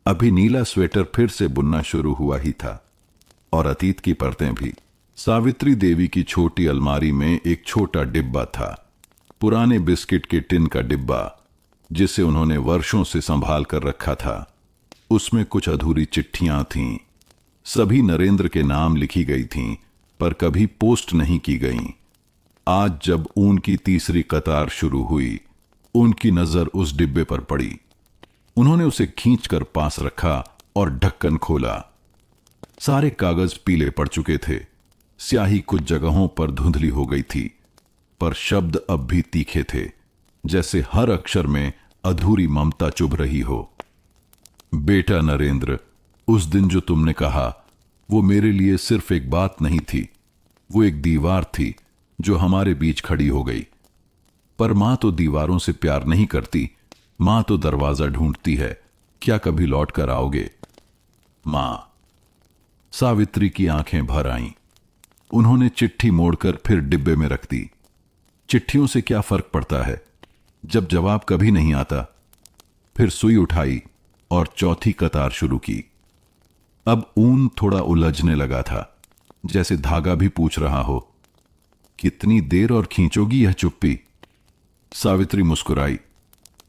अभी नीला स्वेटर फिर से बुनना शुरू हुआ ही था, और अतीत की परतें भी। सावित्री देवी की छोटी अलमारी में एक छोटा डिब्बा था, पुराने बिस्किट के टिन का डिब्बा, जिसे उन्होंने वर्षों से संभाल कर रखा था। उसमें कुछ अधूरी चिट्ठियां थीं। सभी नरेंद्र के नाम लिखी गई थीं, पर कभी पोस्ट नहीं की गईं। आज जब ऊन की तीसरी कतार शुरू हुई, उनकी नजर उस डिब्बे पर पड़ी। उन्होंने उसे खींचकर पास रखा और ढक्कन खोला। सारे कागज पीले पड़ चुके थे। स्याही कुछ जगहों पर धुंधली हो गई थी, पर शब्द अब भी तीखे थे, जैसे हर अक्षर में अधूरी ममता चुभ रही हो। बेटा नरेंद्र, उस दिन जो तुमने कहा, वो मेरे लिए सिर्फ एक बात नहीं थी, वो एक दीवार थी जो हमारे बीच खड़ी हो गई। पर मां तो दीवारों से प्यार नहीं करती, मां तो दरवाजा ढूंढती है। क्या कभी लौट कर आओगे? मां। सावित्री की आंखें भर आईं। उन्होंने चिट्ठी मोड़कर फिर डिब्बे में रख दी। चिट्ठियों से क्या फर्क पड़ता है जब जवाब कभी नहीं आता। फिर सुई उठाई और चौथी कतार शुरू की। अब ऊन थोड़ा उलझने लगा था, जैसे धागा भी पूछ रहा हो, कितनी देर और खींचोगी यह चुप्पी? सावित्री मुस्कुराई।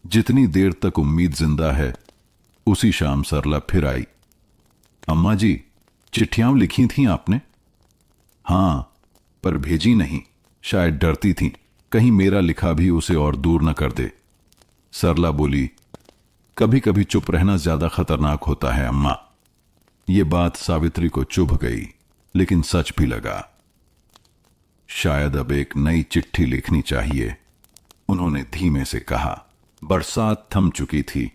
जितनी देर तक उम्मीद जिंदा है। उसी शाम सरला फिर आई। अम्मा जी, चिट्ठियां लिखी थीं आपने? हां, पर भेजी नहीं। शायद डरती थीं कहीं मेरा लिखा भी उसे और दूर न कर दे। सरला बोली, कभी कभी चुप रहना ज्यादा खतरनाक होता है अम्मा। यह बात सावित्री को चुभ गई, लेकिन सच भी लगा। शायद अब एक नई चिट्ठी लिखनी चाहिए, उन्होंने धीमे से कहा। बरसात थम चुकी थी,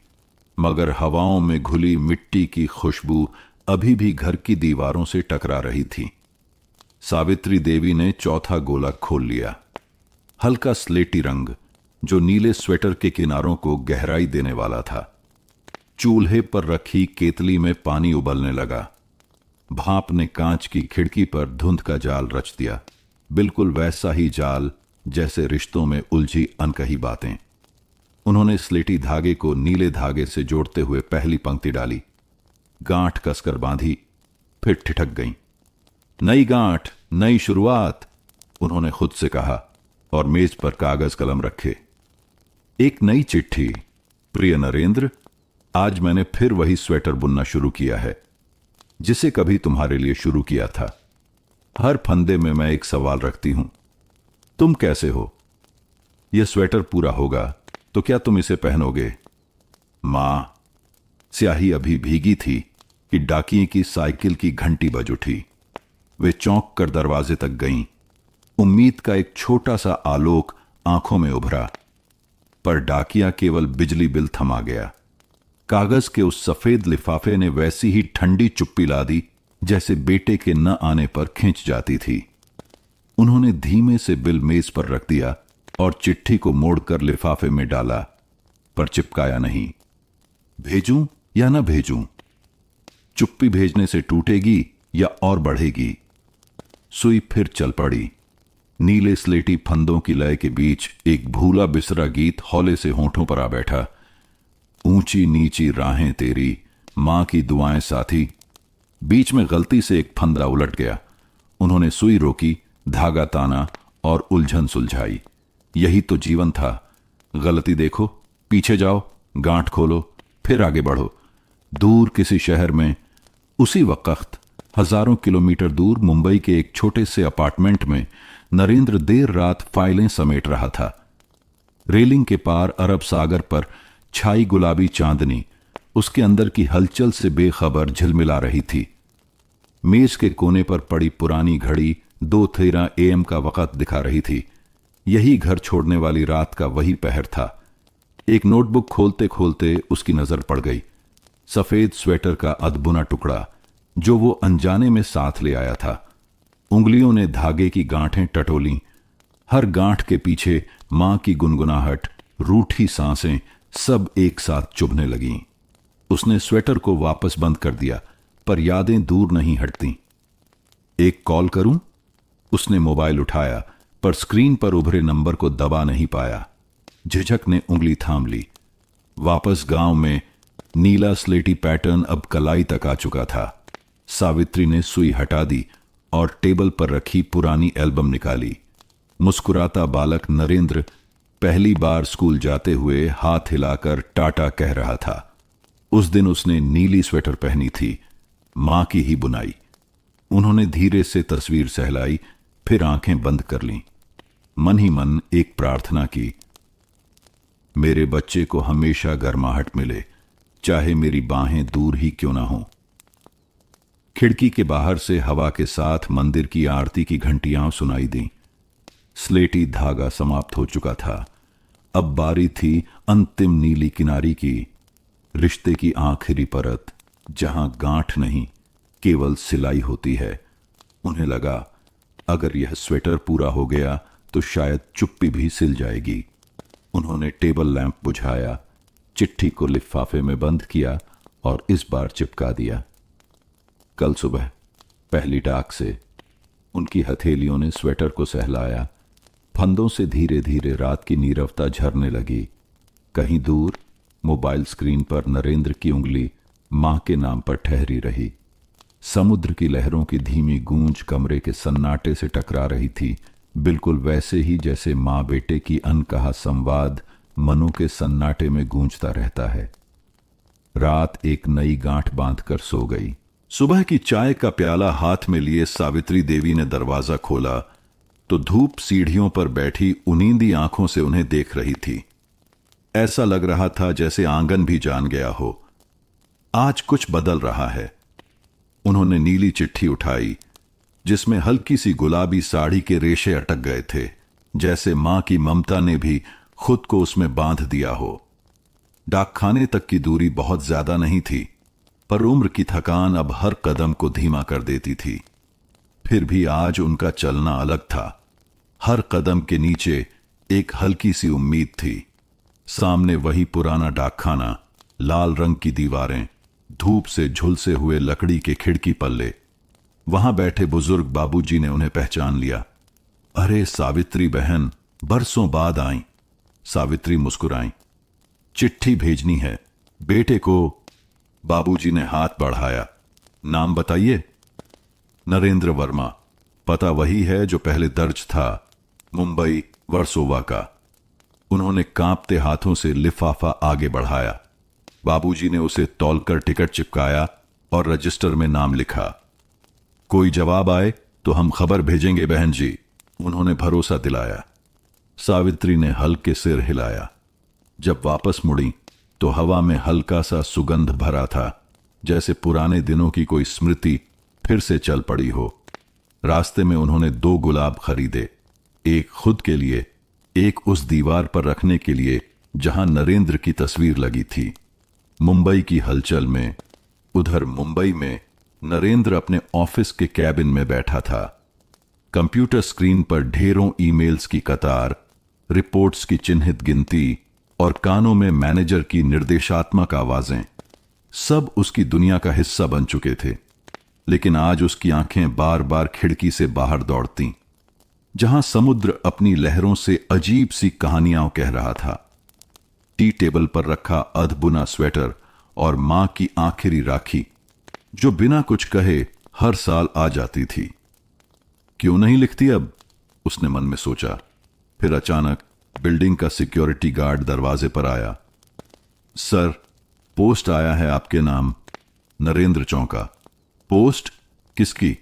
मगर हवाओं में घुली मिट्टी की खुशबू अभी भी घर की दीवारों से टकरा रही थी। सावित्री देवी ने चौथा गोला खोल लिया। हल्का स्लेटी रंग, जो नीले स्वेटर के किनारों को गहराई देने वाला था। चूल्हे पर रखी केतली में पानी उबलने लगा। भाप ने कांच की खिड़की पर धुंध का जाल रच दिया, बिल्कुल वैसा ही जाल जैसे रिश्तों में उलझी अनकही बातें। उन्होंने स्लेटी धागे को नीले धागे से जोड़ते हुए पहली पंक्ति डाली, गांठ कसकर बांधी, फिर ठिठक गईं। नई गांठ, नई शुरुआत, उन्होंने खुद से कहा, और मेज पर कागज कलम रखे। एक नई चिट्ठी। प्रिय नरेंद्र, आज मैंने फिर वही स्वेटर बुनना शुरू किया है, जिसे कभी तुम्हारे लिए शुरू किया था। हर फंदे में मैं एक सवाल रखती हूं, तुम कैसे हो? यह स्वेटर पूरा होगा तो क्या तुम इसे पहनोगे? मां। स्याही अभी भीगी थी कि डाकिये की साइकिल की घंटी बज उठी। वे चौंक कर दरवाजे तक गईं। उम्मीद का एक छोटा सा आलोक आंखों में उभरा, पर डाकिया केवल बिजली बिल थमा गया। कागज के उस सफेद लिफाफे ने वैसी ही ठंडी चुप्पी ला दी जैसे बेटे के न आने पर खींच जाती थी। उन्होंने धीमे से बिल मेज पर रख दिया और चिट्ठी को मोड़कर लिफाफे में डाला, पर चिपकाया नहीं। भेजूं या न भेजूं? चुप्पी भेजने से टूटेगी या और बढ़ेगी? सुई फिर चल पड़ी। नीले स्लेटी फंदों की लय के बीच एक भूला बिसरा गीत हौले से होंठों पर आ बैठा। ऊंची नीची राहें तेरी, मां की दुआएं साथी। बीच में गलती से एक फंदा उलट गया। उन्होंने सुई रोकी, धागा ताना और उलझन सुलझाई। यही तो जीवन था। गलती देखो, पीछे जाओ, गांठ खोलो, फिर आगे बढ़ो। दूर किसी शहर में उसी वक्त हजारों किलोमीटर दूर मुंबई के एक छोटे से अपार्टमेंट में नरेंद्र देर रात फाइलें समेट रहा था। रेलिंग के पार अरब सागर पर छाई गुलाबी चांदनी उसके अंदर की हलचल से बेखबर झिलमिला रही थी। मेज के कोने पर पड़ी पुरानी घड़ी 2:13 AM का वक्त दिखा रही थी। यही घर छोड़ने वाली रात का वही पहर था। एक नोटबुक खोलते खोलते उसकी नजर पड़ गई। सफेद स्वेटर का अधबुना टुकड़ा जो वो अनजाने में साथ ले आया था। उंगलियों ने धागे की गांठें टटोली। हर गांठ के पीछे मां की गुनगुनाहट, रूठी सांसें सब एक साथ चुभने लगीं। उसने स्वेटर को वापस बंद कर दिया, पर यादें दूर नहीं हटती। एक कॉल करूं? उसने मोबाइल उठाया, पर स्क्रीन पर उभरे नंबर को दबा नहीं पाया। झिझक ने उंगली थाम ली। वापस गांव में नीला स्लेटी पैटर्न अब कलाई तक आ चुका था। सावित्री ने सुई हटा दी और टेबल पर रखी पुरानी एल्बम निकाली। मुस्कुराता बालक नरेंद्र पहली बार स्कूल जाते हुए हाथ हिलाकर टाटा कह रहा था। उस दिन उसने नीली स्वेटर पहनी थी, मां की ही बुनाई। उन्होंने धीरे से तस्वीर सहलाई, फिर आंखें बंद कर लीं। मन ही मन एक प्रार्थना की, मेरे बच्चे को हमेशा गर्माहट मिले, चाहे मेरी बाहें दूर ही क्यों ना हों। खिड़की के बाहर से हवा के साथ मंदिर की आरती की घंटियां सुनाई दी। स्लेटी धागा समाप्त हो चुका था। अब बारी थी अंतिम नीली किनारी की, रिश्ते की आखिरी परत, जहां गांठ नहीं केवल सिलाई होती है। उन्हें लगा अगर यह स्वेटर पूरा हो गया तो शायद चुप्पी भी सिल जाएगी। उन्होंने टेबल लैंप बुझाया, चिट्ठी को लिफाफे में बंद किया और इस बार चिपका दिया। कल सुबह पहली डाक से उनकी हथेलियों ने स्वेटर को सहलाया। फंदों से धीरे धीरे रात की नीरवता झरने लगी। कहीं दूर मोबाइल स्क्रीन पर नरेंद्र की उंगली मां के नाम पर ठहरी रही। समुद्र की लहरों की धीमी गूंज कमरे के सन्नाटे से टकरा रही थी, बिल्कुल वैसे ही जैसे मां बेटे की अनकहा संवाद मनों के सन्नाटे में गूंजता रहता है। रात एक नई गांठ बांधकर सो गई। सुबह की चाय का प्याला हाथ में लिए सावित्री देवी ने दरवाजा खोला तो धूप सीढ़ियों पर बैठी उनींदी आंखों से उन्हें देख रही थी। ऐसा लग रहा था जैसे आंगन भी जान गया हो। आज कुछ बदल रहा है। उन्होंने नीली चिट्ठी उठाई जिसमें हल्की सी गुलाबी साड़ी के रेशे अटक गए थे, जैसे मां की ममता ने भी खुद को उसमें बांध दिया हो। डाकखाने तक की दूरी बहुत ज्यादा नहीं थी, पर उम्र की थकान अब हर कदम को धीमा कर देती थी। फिर भी आज उनका चलना अलग था। हर कदम के नीचे एक हल्की सी उम्मीद थी। सामने वही पुराना डाकखाना, लाल रंग की दीवारें, धूप से झुलसे हुए लकड़ी के खिड़की पल्ले। वहां बैठे बुजुर्ग बाबूजी ने उन्हें पहचान लिया। अरे सावित्री बहन, बरसों बाद आई। सावित्री मुस्कुराई। चिट्ठी भेजनी है बेटे को। बाबूजी ने हाथ बढ़ाया। नाम बताइए। नरेंद्र वर्मा। पता वही है जो पहले दर्ज था, मुंबई वर्सोवा का। उन्होंने कांपते हाथों से लिफाफा आगे बढ़ाया। बाबूजी ने उसे तौलकर टिकट चिपकाया और रजिस्टर में नाम लिखा। कोई जवाब आए तो हम खबर भेजेंगे बहन जी, उन्होंने भरोसा दिलाया। सावित्री ने हल्के सिर हिलाया। जब वापस मुड़ी तो हवा में हल्का सा सुगंध भरा था, जैसे पुराने दिनों की कोई स्मृति फिर से चल पड़ी हो। रास्ते में उन्होंने 2 गुलाब खरीदे, एक खुद के लिए, एक उस दीवार पर रखने के लिए जहां नरेंद्र की तस्वीर लगी थी। मुंबई की हलचल में, उधर मुंबई में नरेंद्र अपने ऑफिस के कैबिन में बैठा था। कंप्यूटर स्क्रीन पर ढेरों ईमेल्स की कतार, रिपोर्ट्स की चिन्हित गिनती और कानों में मैनेजर की निर्देशात्मक आवाजें, सब उसकी दुनिया का हिस्सा बन चुके थे। लेकिन आज उसकी आंखें बार बार खिड़की से बाहर दौड़तीं, जहां समुद्र अपनी लहरों से अजीब सी कहानियां कह रहा था। टी टेबल पर रखा अधबुना स्वेटर और मां की आखिरी राखी, जो बिना कुछ कहे हर साल आ जाती थी। क्यों नहीं लिखती अब, उसने मन में सोचा। फिर अचानक बिल्डिंग का सिक्योरिटी गार्ड दरवाजे पर आया। सर, पोस्ट आया है आपके नाम। नरेंद्र चौंका। पोस्ट? किसकी?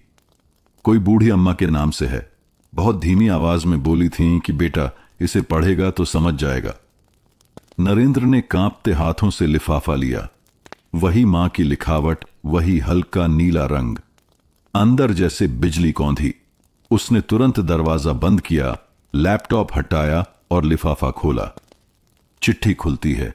कोई बूढ़ी अम्मा के नाम से है। बहुत धीमी आवाज में बोली थी कि बेटा इसे पढ़ेगा तो समझ जाएगा। नरेंद्र ने कांपते हाथों से लिफाफा लिया। वही मां की लिखावट, वही हल्का नीला रंग, अंदर जैसे बिजली कौंधी। उसने तुरंत दरवाजा बंद किया, लैपटॉप हटाया और लिफाफा खोला। चिट्ठी खुलती है।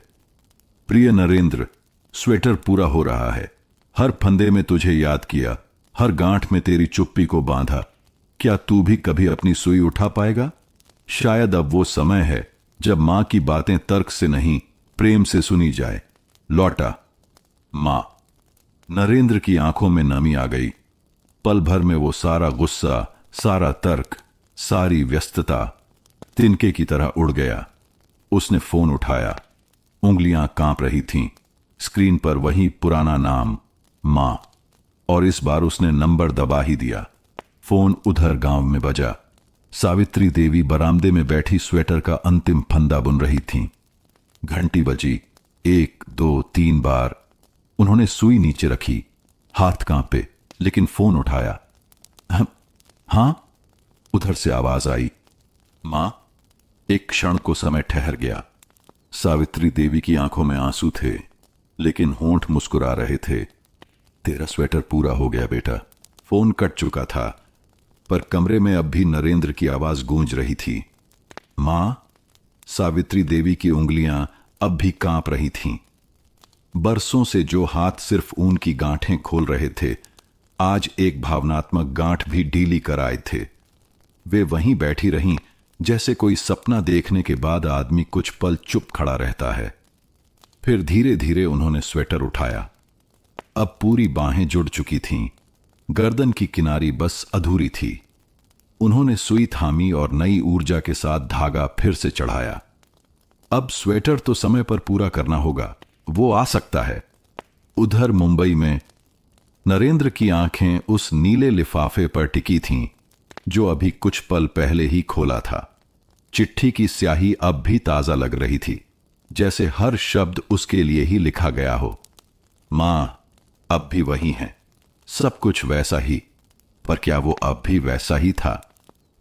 प्रिय नरेंद्र, स्वेटर पूरा हो रहा है। हर फंदे में तुझे याद किया, हर गांठ में तेरी चुप्पी को बांधा। क्या तू भी कभी अपनी सुई उठा पाएगा? शायद अब वो समय है जब मां की बातें तर्क से नहीं, प्रेम से सुनी जाए। लौटा, मां। नरेंद्र की आंखों में नमी आ गई। पल भर में वो सारा गुस्सा, सारा तर्क, सारी व्यस्तता तिनके की तरह उड़ गया। उसने फोन उठाया। उंगलियां कांप रही थीं। स्क्रीन पर वही पुराना नाम, मां। और इस बार उसने नंबर दबा ही दिया। फोन उधर गांव में बजा। सावित्री देवी बरामदे में बैठी स्वेटर का अंतिम फंदा बुन रही थीं। घंटी बजी। 1, 2, 3 बार। उन्होंने सुई नीचे रखी। हाथ कांपे, लेकिन फोन उठाया। हां? उधर से आवाज आई, मां। एक क्षण को समय ठहर गया। सावित्री देवी की आंखों में आंसू थे, लेकिन होंठ मुस्कुरा रहे थे। तेरा स्वेटर पूरा हो गया बेटा। फोन कट चुका था, पर कमरे में अब भी नरेंद्र की आवाज गूंज रही थी। मां। सावित्री देवी की उंगलियां अब भी कांप रही थीं। बरसों से जो हाथ सिर्फ ऊन की गांठें खोल रहे थे, आज एक भावनात्मक गांठ भी ढीली कर आए थे। वे वहीं बैठी रहीं, जैसे कोई सपना देखने के बाद आदमी कुछ पल चुप खड़ा रहता है। फिर धीरे धीरे उन्होंने स्वेटर उठाया। अब पूरी बाहें जुड़ चुकी थीं, गर्दन की किनारी बस अधूरी थी। उन्होंने सुई थामी और नई ऊर्जा के साथ धागा फिर से चढ़ाया। अब स्वेटर तो समय पर पूरा करना होगा, वो आ सकता है। उधर मुंबई में नरेंद्र की आंखें उस नीले लिफाफे पर टिकी थीं, जो अभी कुछ पल पहले ही खोला था। चिट्ठी की स्याही अब भी ताजा लग रही थी, जैसे हर शब्द उसके लिए ही लिखा गया हो। मां अब भी वही है, सब कुछ वैसा ही। पर क्या वो अब भी वैसा ही था?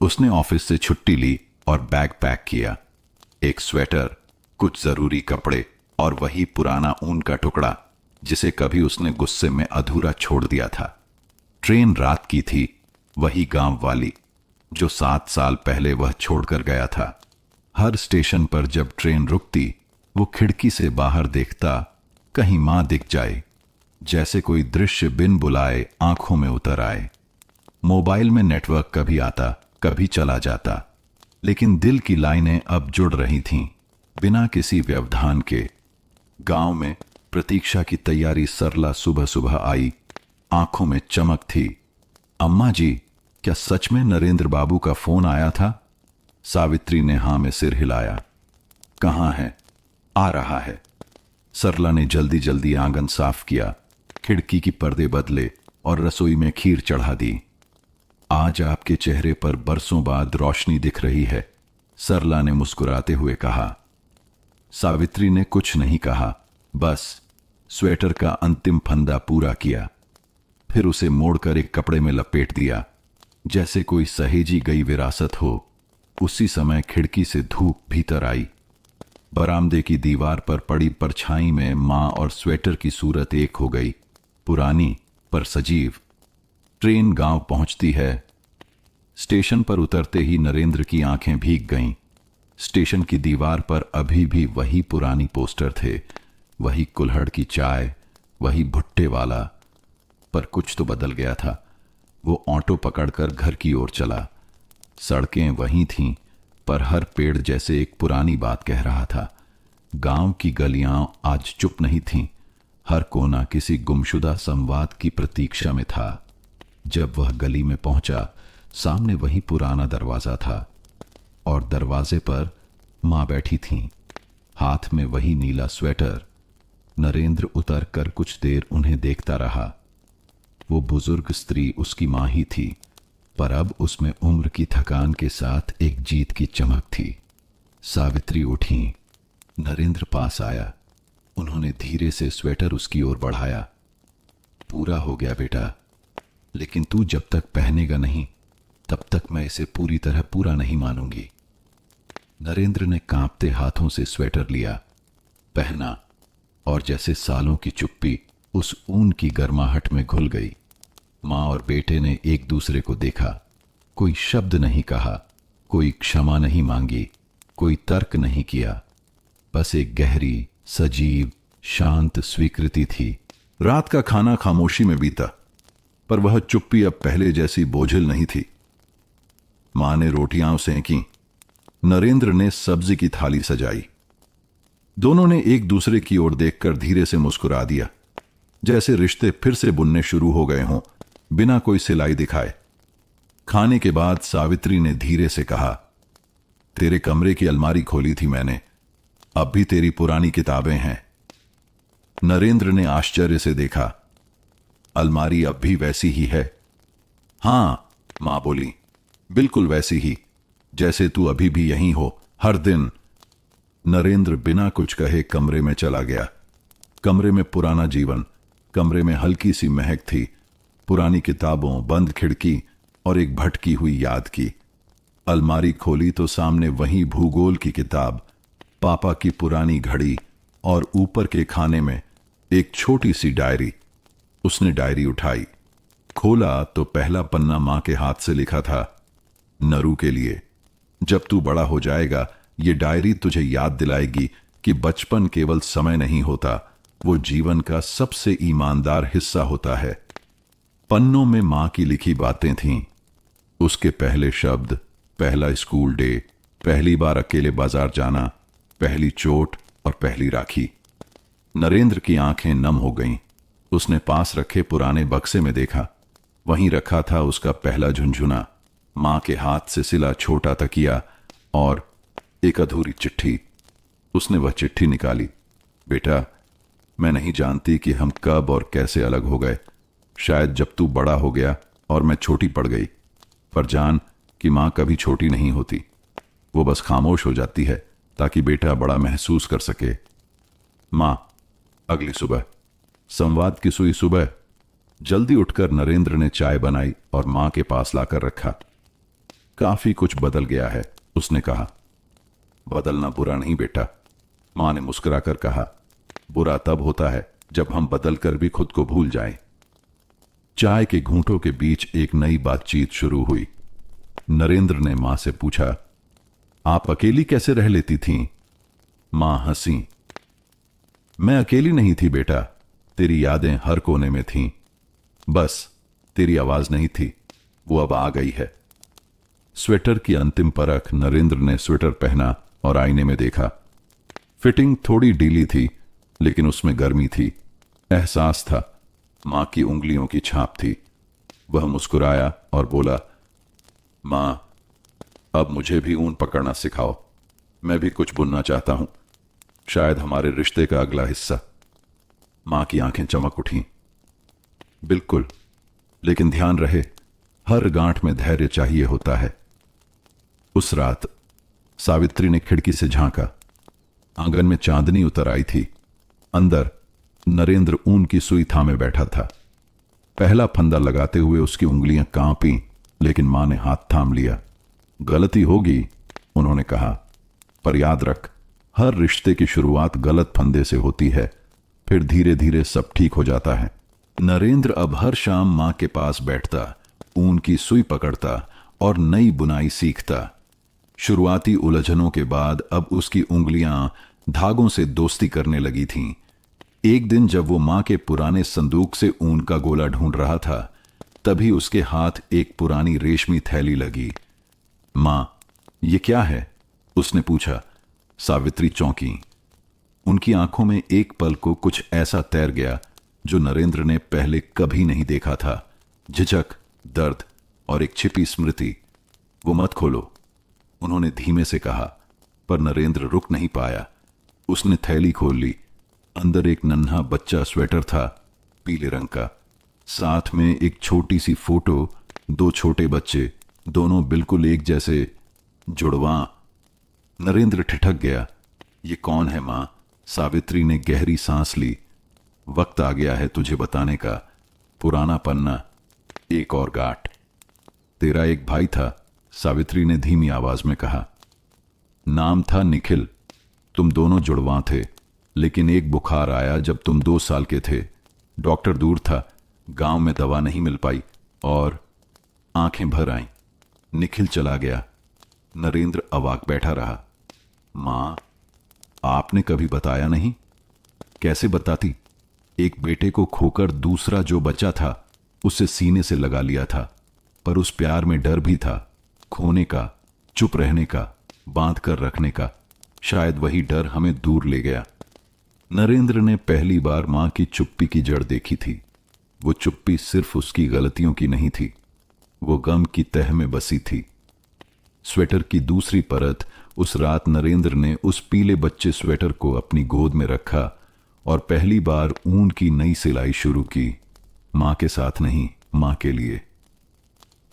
उसने ऑफिस से छुट्टी ली और बैग पैक किया। एक स्वेटर, कुछ जरूरी कपड़े और वही पुराना ऊन का टुकड़ा जिसे कभी उसने गुस्से में अधूरा छोड़ दिया था। ट्रेन रात की थी, वही गांव वाली जो 7 साल पहले वह छोड़कर गया था। हर स्टेशन पर जब ट्रेन रुकती, वो खिड़की से बाहर देखता, कहीं मां दिख जाए, जैसे कोई दृश्य बिन बुलाए आंखों में उतर आए। मोबाइल में नेटवर्क कभी आता, कभी चला जाता, लेकिन दिल की लाइनें अब जुड़ रही थीं, बिना किसी व्यवधान के। गांव में प्रतीक्षा की तैयारी सरला सुबह सुबह आई, आंखों में चमक थी। अम्मा जी, क्या सच में नरेंद्र बाबू का फोन आया था? सावित्री ने हां में सिर हिलाया। कहां है? आ रहा है। सरला ने जल्दी जल्दी आंगन साफ किया, खिड़की की पर्दे बदले और रसोई में खीर चढ़ा दी। आज आपके चेहरे पर बरसों बाद रोशनी दिख रही है, सरला ने मुस्कुराते हुए कहा। सावित्री ने कुछ नहीं कहा, बस स्वेटर का अंतिम फंदा पूरा किया। फिर उसे मोड़कर एक कपड़े में लपेट दिया, जैसे कोई सहेजी गई विरासत हो। उसी समय खिड़की से धूप भीतर आई। बरामदे की दीवार पर पड़ी परछाई में मां और स्वेटर की सूरत एक हो गई, पुरानी पर सजीव। ट्रेन गांव पहुंचती है। स्टेशन पर उतरते ही नरेंद्र की आंखें भीग गईं। स्टेशन की दीवार पर अभी भी वही पुरानी पोस्टर थे, वही कुल्हड़ की चाय, वही भुट्टे वाला। पर कुछ तो बदल गया था। वो ऑटो पकड़कर घर की ओर चला। सड़कें वहीं थीं, पर हर पेड़ जैसे एक पुरानी बात कह रहा था। गांव की गलियां आज चुप नहीं थीं। हर कोना किसी गुमशुदा संवाद की प्रतीक्षा में था। जब वह गली में पहुंचा, सामने वही पुराना दरवाजा था और दरवाजे पर मां बैठी थीं, हाथ में वही नीला स्वेटर। नरेंद्र उतर कर कुछ देर उन्हें देखता रहा। वो बुजुर्ग स्त्री उसकी मां ही थी, पर अब उसमें उम्र की थकान के साथ एक जीत की चमक थी। सावित्री उठी। नरेंद्र पास आया। उन्होंने धीरे से स्वेटर उसकी ओर बढ़ाया। पूरा हो गया बेटा, लेकिन तू जब तक पहनेगा नहीं, तब तक मैं इसे पूरी तरह पूरा नहीं मानूंगी। नरेंद्र ने कांपते हाथों से स्वेटर लिया, पहना, और जैसे सालों की चुप्पी उस ऊन की गर्माहट में घुल गई। मां और बेटे ने एक दूसरे को देखा। कोई शब्द नहीं कहा, कोई क्षमा नहीं मांगी, कोई तर्क नहीं किया। बस एक गहरी, सजीव, शांत स्वीकृति थी। रात का खाना खामोशी में बीता, पर वह चुप्पी अब पहले जैसी बोझिल नहीं थी। मां ने रोटियां सेंकी। नरेंद्र ने सब्जी की थाली सजाई। दोनों ने एक दूसरे की ओर देखकर धीरे से मुस्कुरा दिया, जैसे रिश्ते फिर से बुनने शुरू हो गए हों, बिना कोई सिलाई दिखाए। खाने के बाद सावित्री ने धीरे से कहा, तेरे कमरे की अलमारी खोली थी मैंने, अब भी तेरी पुरानी किताबें हैं। नरेंद्र ने आश्चर्य से देखा। अलमारी अब भी वैसी ही है? हां, मां बोली, बिल्कुल वैसी ही, जैसे तू अभी भी यहीं हो, हर दिन। नरेंद्र बिना कुछ कहे कमरे में चला गया। कमरे में पुराना जीवन, कमरे में हल्की सी महक थी, पुरानी किताबों, बंद खिड़की और एक भटकी हुई याद की। अलमारी खोली तो सामने वही भूगोल की किताब, पापा की पुरानी घड़ी और ऊपर के खाने में एक छोटी सी डायरी। उसने डायरी उठाई, खोला तो पहला पन्ना मां के हाथ से लिखा था, नरू के लिए। जब तू बड़ा हो जाएगा, ये डायरी तुझे याद दिलाएगी कि बचपन केवल समय नहीं होता, वो जीवन का सबसे ईमानदार हिस्सा होता है। पन्नों में मां की लिखी बातें थीं। उसके पहले शब्द, पहला स्कूल डे, पहली बार अकेले बाजार जाना, पहली चोट और पहली राखी। नरेंद्र की आंखें नम हो गईं। उसने पास रखे पुराने बक्से में देखा। वहीं रखा था उसका पहला झुनझुना, मां के हाथ से सिला छोटा तकिया और एक अधूरी चिट्ठी। उसने वह चिट्ठी निकाली। बेटा, मैं नहीं जानती कि हम कब और कैसे अलग हो गए। शायद जब तू बड़ा हो गया और मैं छोटी पड़ गई। पर जान कि मां कभी छोटी नहीं होती। वो बस खामोश हो जाती है ताकि बेटा बड़ा महसूस कर सके। मां, अगली सुबह। संवाद की सुई सुबह। जल्दी उठकर नरेंद्र ने चाय बनाई और मां के पास लाकर रखा। काफी कुछ बदल गया है, उसने कहा। बदलना बुरा नहीं बेटा, मां ने मुस्कुराकर कहा। बुरा तब होता है जब हम बदलकर भी खुद को भूल जाएं। चाय के घूंटों के बीच एक नई बातचीत शुरू हुई। नरेंद्र ने मां से पूछा, आप अकेली कैसे रह लेती थीं? मां हंसी। मैं अकेली नहीं थी बेटा, तेरी यादें हर कोने में थीं। बस तेरी आवाज नहीं थी, वो अब आ गई है। स्वेटर की अंतिम परख। नरेंद्र ने स्वेटर पहना और आईने में देखा। फिटिंग थोड़ी ढीली थी, लेकिन उसमें गर्मी थी, एहसास था। मां की उंगलियों की छाप थी। वह मुस्कुराया और बोला, मां, अब मुझे भी ऊन पकड़ना सिखाओ। मैं भी कुछ बुनना चाहता हूं, शायद हमारे रिश्ते का अगला हिस्सा। मां की आंखें चमक उठीं। बिल्कुल, लेकिन ध्यान रहे, हर गांठ में धैर्य चाहिए होता है। उस रात सावित्री ने खिड़की से झांका। आंगन में चांदनी उतर आई थी। अंदर नरेंद्र ऊन की सुई थामे बैठा था। पहला फंदा लगाते हुए उसकी उंगलियां कांपी, लेकिन मां ने हाथ थाम लिया। गलती होगी, उन्होंने कहा, पर याद रख, हर रिश्ते की शुरुआत गलत फंदे से होती है, फिर धीरे धीरे सब ठीक हो जाता है। नरेंद्र अब हर शाम मां के पास बैठता, ऊन की सुई पकड़ता और नई बुनाई सीखता। शुरुआती उलझनों के बाद अब उसकी उंगलियां धागों से दोस्ती करने लगी थीं। एक दिन जब वो मां के पुराने संदूक से ऊन का गोला ढूंढ रहा था, तभी उसके हाथ एक पुरानी रेशमी थैली लगी। मां, ये क्या है? उसने पूछा। सावित्री चौंकी। उनकी आंखों में एक पल को कुछ ऐसा तैर गया जो नरेंद्र ने पहले कभी नहीं देखा था। झिझक, दर्द और एक छिपी स्मृति। वो मत खोलो, उन्होंने धीमे से कहा, पर नरेंद्र रुक नहीं पाया। उसने थैली खोल ली। अंदर एक नन्हा बच्चा स्वेटर था, पीले रंग का। साथ में एक छोटी सी फोटो, दो छोटे बच्चे, दोनों बिल्कुल एक जैसे, जुड़वां। नरेंद्र ठिठक गया। ये कौन है मां? सावित्री ने गहरी सांस ली। वक्त आ गया है तुझे बताने का। पुराना पन्ना, एक और गांठ। तेरा एक भाई था, सावित्री ने धीमी आवाज में कहा। नाम था निखिल। तुम दोनों जुड़वां थे, लेकिन एक बुखार आया जब तुम 2 साल के थे। डॉक्टर दूर था, गांव में दवा नहीं मिल पाई और आंखें भर आईं। निखिल चला गया। नरेंद्र अवाक बैठा रहा। मां, आपने कभी बताया नहीं? कैसे बताती? एक बेटे को खोकर दूसरा जो बचा था उसे सीने से लगा लिया था, पर उस प्यार में डर भी था, खोने का, चुप रहने का, बांध कर रखने का। शायद वही डर हमें दूर ले गया। नरेंद्र ने पहली बार मां की चुप्पी की जड़ देखी थी। वो चुप्पी सिर्फ उसकी गलतियों की नहीं थी, वो गम की तह में बसी थी। स्वेटर की दूसरी परत। उस रात नरेंद्र ने उस पीले बच्चे स्वेटर को अपनी गोद में रखा और पहली बार ऊन की नई सिलाई शुरू की। मां के साथ नहीं, मां के लिए।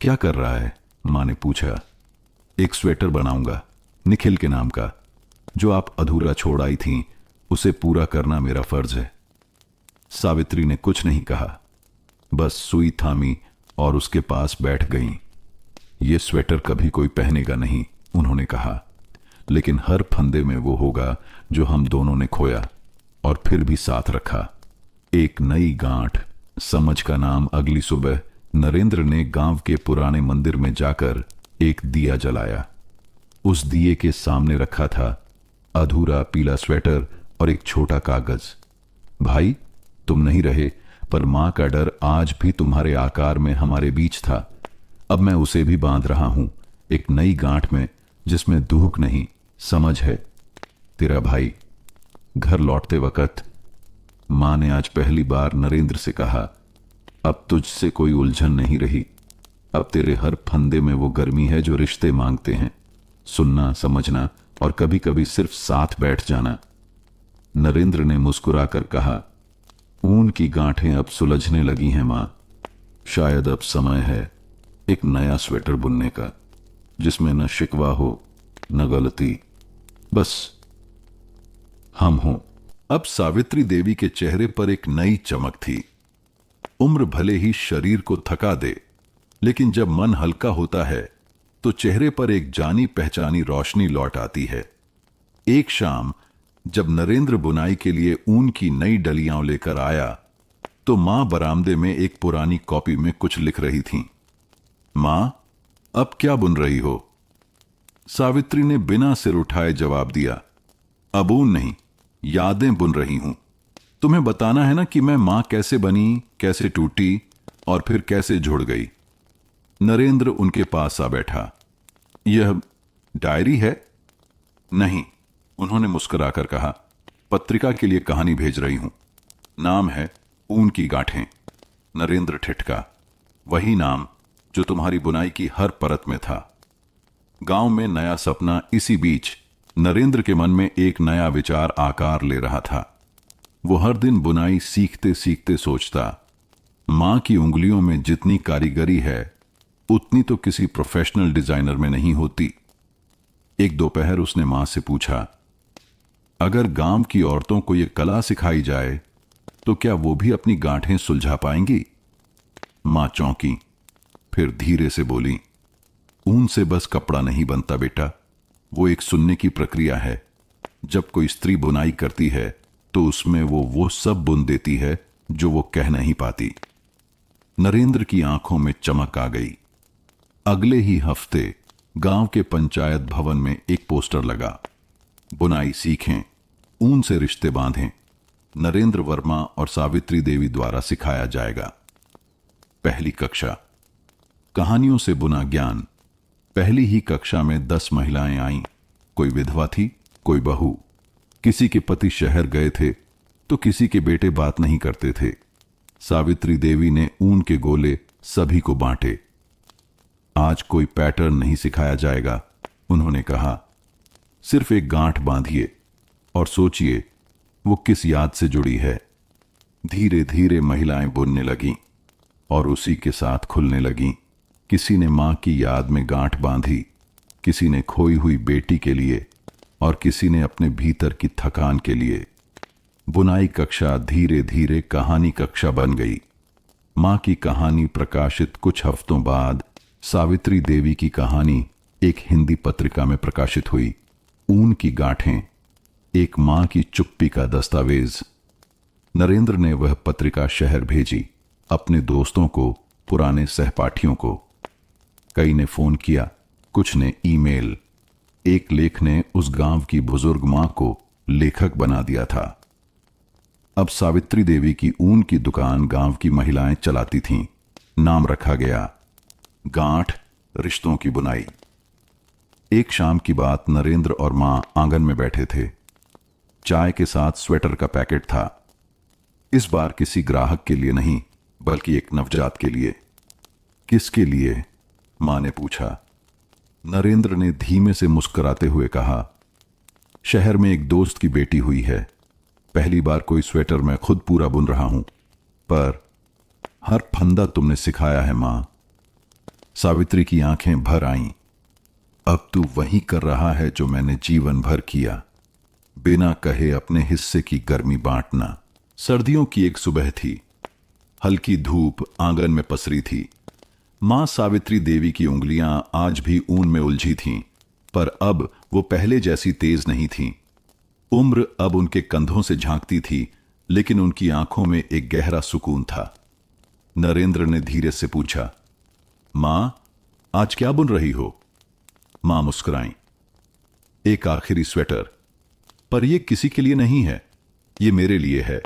क्या कर रहा है? मां ने पूछा। एक स्वेटर बनाऊंगा, निखिल के नाम का। जो आप अधूरा छोड़ आई थीं, उसे पूरा करना मेरा फर्ज है। सावित्री ने कुछ नहीं कहा, बस सुई थामी और उसके पास बैठ गईं। ये स्वेटर कभी कोई पहनेगा नहीं, उन्होंने कहा, लेकिन हर फंदे में वो होगा जो हम दोनों ने खोया और फिर भी साथ रखा। एक नई गांठ। समझ का नाम। अगली सुबह नरेंद्र ने गांव के पुराने मंदिर में जाकर एक दिया जलाया। उस दिए के सामने रखा था अधूरा पीला स्वेटर और एक छोटा कागज। भाई, तुम नहीं रहे, पर मां का डर आज भी तुम्हारे आकार में हमारे बीच था। अब मैं उसे भी बांध रहा हूं, एक नई गांठ में, जिसमें दुख नहीं, समझ है। तेरा भाई। घर लौटते वक्त मां ने आज पहली बार नरेंद्र से कहा, अब तुझसे कोई उलझन नहीं रही। अब तेरे हर फंदे में वो गर्मी है जो रिश्ते मांगते हैं। सुनना, समझना और कभी कभी सिर्फ साथ बैठ जाना। नरेंद्र ने मुस्कुराकर कहा, ऊन की गांठें अब सुलझने लगी हैं मां। शायद अब समय है एक नया स्वेटर बुनने का, जिसमें न शिकवा हो, न गलती, बस हम हों। अब सावित्री देवी के चेहरे पर एक नई चमक थी। उम्र भले ही शरीर को थका दे, लेकिन जब मन हल्का होता है तो चेहरे पर एक जानी पहचानी रोशनी लौट आती है। एक शाम जब नरेंद्र बुनाई के लिए ऊन की नई डलियां लेकर आया, तो मां बरामदे में एक पुरानी कॉपी में कुछ लिख रही थीं। मां, अब क्या बुन रही हो? सावित्री ने बिना सिर उठाए जवाब दिया, अब ऊन नहीं, यादें बुन रही हूं। तुम्हें बताना है ना कि मैं मां कैसे बनी, कैसे टूटी और फिर कैसे जुड़ गई। नरेंद्र उनके पास आ बैठा। यह डायरी है? नहीं, उन्होंने मुस्कुराकर कहा, पत्रिका के लिए कहानी भेज रही हूं। नाम है ऊन की गांठें। नरेंद्र ठिठका। वही नाम जो तुम्हारी बुनाई की हर परत में था। गांव में नया सपना। इसी बीच नरेंद्र के मन में एक नया विचार आकार ले रहा था। वो हर दिन बुनाई सीखते सीखते सोचता, मां की उंगलियों में जितनी कारीगरी है उतनी तो किसी प्रोफेशनल डिजाइनर में नहीं होती। एक दोपहर उसने मां से पूछा, अगर गांव की औरतों को यह कला सिखाई जाए तो क्या वो भी अपनी गांठें सुलझा पाएंगी? मां चौंकी, फिर धीरे से बोली, ऊन से बस कपड़ा नहीं बनता बेटा, वो एक सुनने की प्रक्रिया है। जब कोई स्त्री बुनाई करती है तो उसमें वो सब बुन देती है जो वो कह नहीं पाती। नरेंद्र की आंखों में चमक आ गई। अगले ही हफ्ते गांव के पंचायत भवन में एक पोस्टर लगा, बुनाई सीखें, ऊन से रिश्ते बांधें, नरेंद्र वर्मा और सावित्री देवी द्वारा सिखाया जाएगा। पहली कक्षा, कहानियों से बुना ज्ञान। पहली ही कक्षा में 10 महिलाएं आईं। कोई विधवा थी, कोई बहू, किसी के पति शहर गए थे तो किसी के बेटे बात नहीं करते थे। सावित्री देवी ने ऊन के गोले सभी को बांटे। आज कोई पैटर्न नहीं सिखाया जाएगा, उन्होंने कहा। सिर्फ एक गांठ बांधिए और सोचिए वो किस याद से जुड़ी है। धीरे धीरे महिलाएं बुनने लगीं और उसी के साथ खुलने लगीं। किसी ने मां की याद में गांठ बांधी, किसी ने खोई हुई बेटी के लिए और किसी ने अपने भीतर की थकान के लिए। बुनाई कक्षा धीरे धीरे कहानी कक्षा बन गई। मां की कहानी प्रकाशित कुछ हफ्तों बाद सावित्री देवी की कहानी एक हिंदी पत्रिका में प्रकाशित हुई। ऊन की गांठें, एक मां की चुप्पी का दस्तावेज। नरेंद्र ने वह पत्रिका शहर भेजी, अपने दोस्तों को, पुराने सहपाठियों को। कई ने फोन किया, कुछ ने ईमेल। एक लेख ने उस गांव की बुजुर्ग मां को लेखक बना दिया था। अब सावित्री देवी की ऊन की दुकान गांव की महिलाएं चलाती थीं। नाम रखा गया, गांठ रिश्तों की बुनाई। एक शाम की बात, नरेंद्र और मां आंगन में बैठे थे। चाय के साथ स्वेटर का पैकेट था। इस बार किसी ग्राहक के लिए नहीं, बल्कि एक नवजात के लिए। किसके लिए? मां ने पूछा। नरेंद्र ने धीमे से मुस्कुराते हुए कहा, शहर में एक दोस्त की बेटी हुई है। पहली बार कोई स्वेटर मैं खुद पूरा बुन रहा हूं, पर हर फंदा तुमने सिखाया है मां। सावित्री की आंखें भर आईं। अब तू वही कर रहा है जो मैंने जीवन भर किया, बिना कहे अपने हिस्से की गर्मी बांटना। सर्दियों की एक सुबह थी। हल्की धूप आंगन में पसरी थी। मां सावित्री देवी की उंगलियां आज भी ऊन में उलझी थीं, पर अब वो पहले जैसी तेज नहीं थीं। उम्र अब उनके कंधों से झांकती थी, लेकिन उनकी आंखों में एक गहरा सुकून था। नरेंद्र ने धीरे से पूछा, मां, आज क्या बुन रही हो? मां मुस्कुराईं। एक आखिरी स्वेटर, पर यह किसी के लिए नहीं है, ये मेरे लिए है।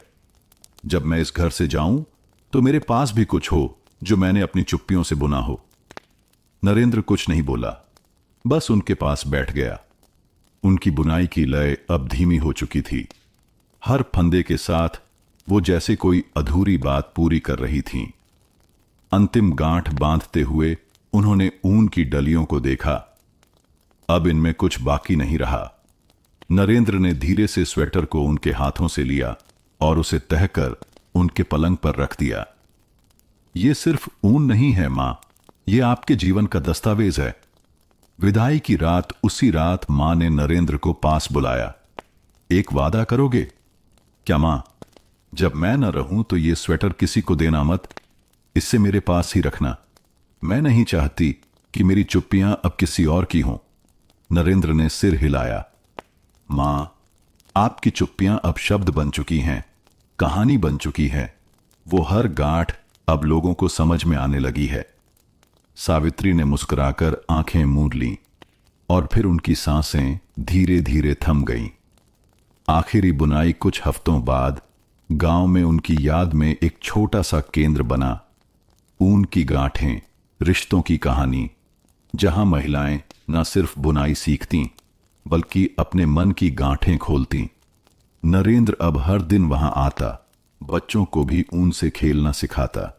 जब मैं इस घर से जाऊं तो मेरे पास भी कुछ हो जो मैंने अपनी चुप्पियों से बुना हो। नरेंद्र कुछ नहीं बोला, बस उनके पास बैठ गया। उनकी बुनाई की लय अब धीमी हो चुकी थी। हर फंदे के साथ वो जैसे कोई अधूरी बात पूरी कर रही थीं। अंतिम गांठ बांधते हुए उन्होंने ऊन की डलियों को देखा। अब इनमें कुछ बाकी नहीं रहा। नरेंद्र ने धीरे से स्वेटर को उनके हाथों से लिया और उसे तहकर उनके पलंग पर रख दिया। ये सिर्फ ऊन नहीं है मां, ये आपके जीवन का दस्तावेज है। विदाई की रात, उसी रात मां ने नरेंद्र को पास बुलाया। एक वादा करोगे? क्या मां? जब मैं न रहूं तो ये स्वेटर किसी को देना मत, इससे मेरे पास ही रखना। मैं नहीं चाहती कि मेरी चुप्पियां अब किसी और की हों। नरेंद्र ने सिर हिलाया। मां, आपकी चुप्पियां अब शब्द बन चुकी हैं, कहानी बन चुकी है। वो हर गांठ अब लोगों को समझ में आने लगी है। सावित्री ने मुस्कुराकर आंखें मूंद लीं और फिर उनकी सांसें धीरे धीरे थम गईं। आखिरी बुनाई कुछ हफ्तों बाद गांव में उनकी याद में एक छोटा सा केंद्र बना। ऊन की गांठें, रिश्तों की कहानी, जहां महिलाएं न सिर्फ बुनाई सीखतीं बल्कि अपने मन की गांठें खोलतीं। नरेंद्र अब हर दिन वहां आता, बच्चों को भी ऊन से खेलना सिखाता।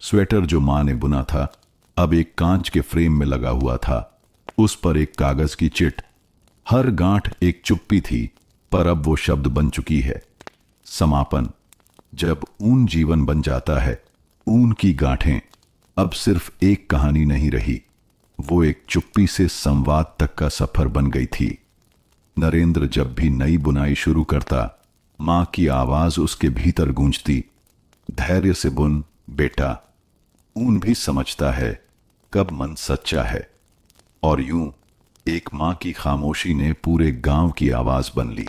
स्वेटर जो मां ने बुना था अब एक कांच के फ्रेम में लगा हुआ था। उस पर एक कागज की चिट। हर गांठ एक चुप्पी थी, पर अब वो शब्द बन चुकी है, समापन। जब ऊन जीवन बन जाता है, ऊन की गांठें अब सिर्फ एक कहानी नहीं रही, वो एक चुप्पी से संवाद तक का सफर बन गई थी। नरेंद्र जब भी नई बुनाई शुरू करता, मां की आवाज उसके भीतर गूंजती, धैर्य से बुन बेटा, ऊन भी समझता है कब मन सच्चा है। और यूं एक मां की खामोशी ने पूरे गांव की आवाज बन ली।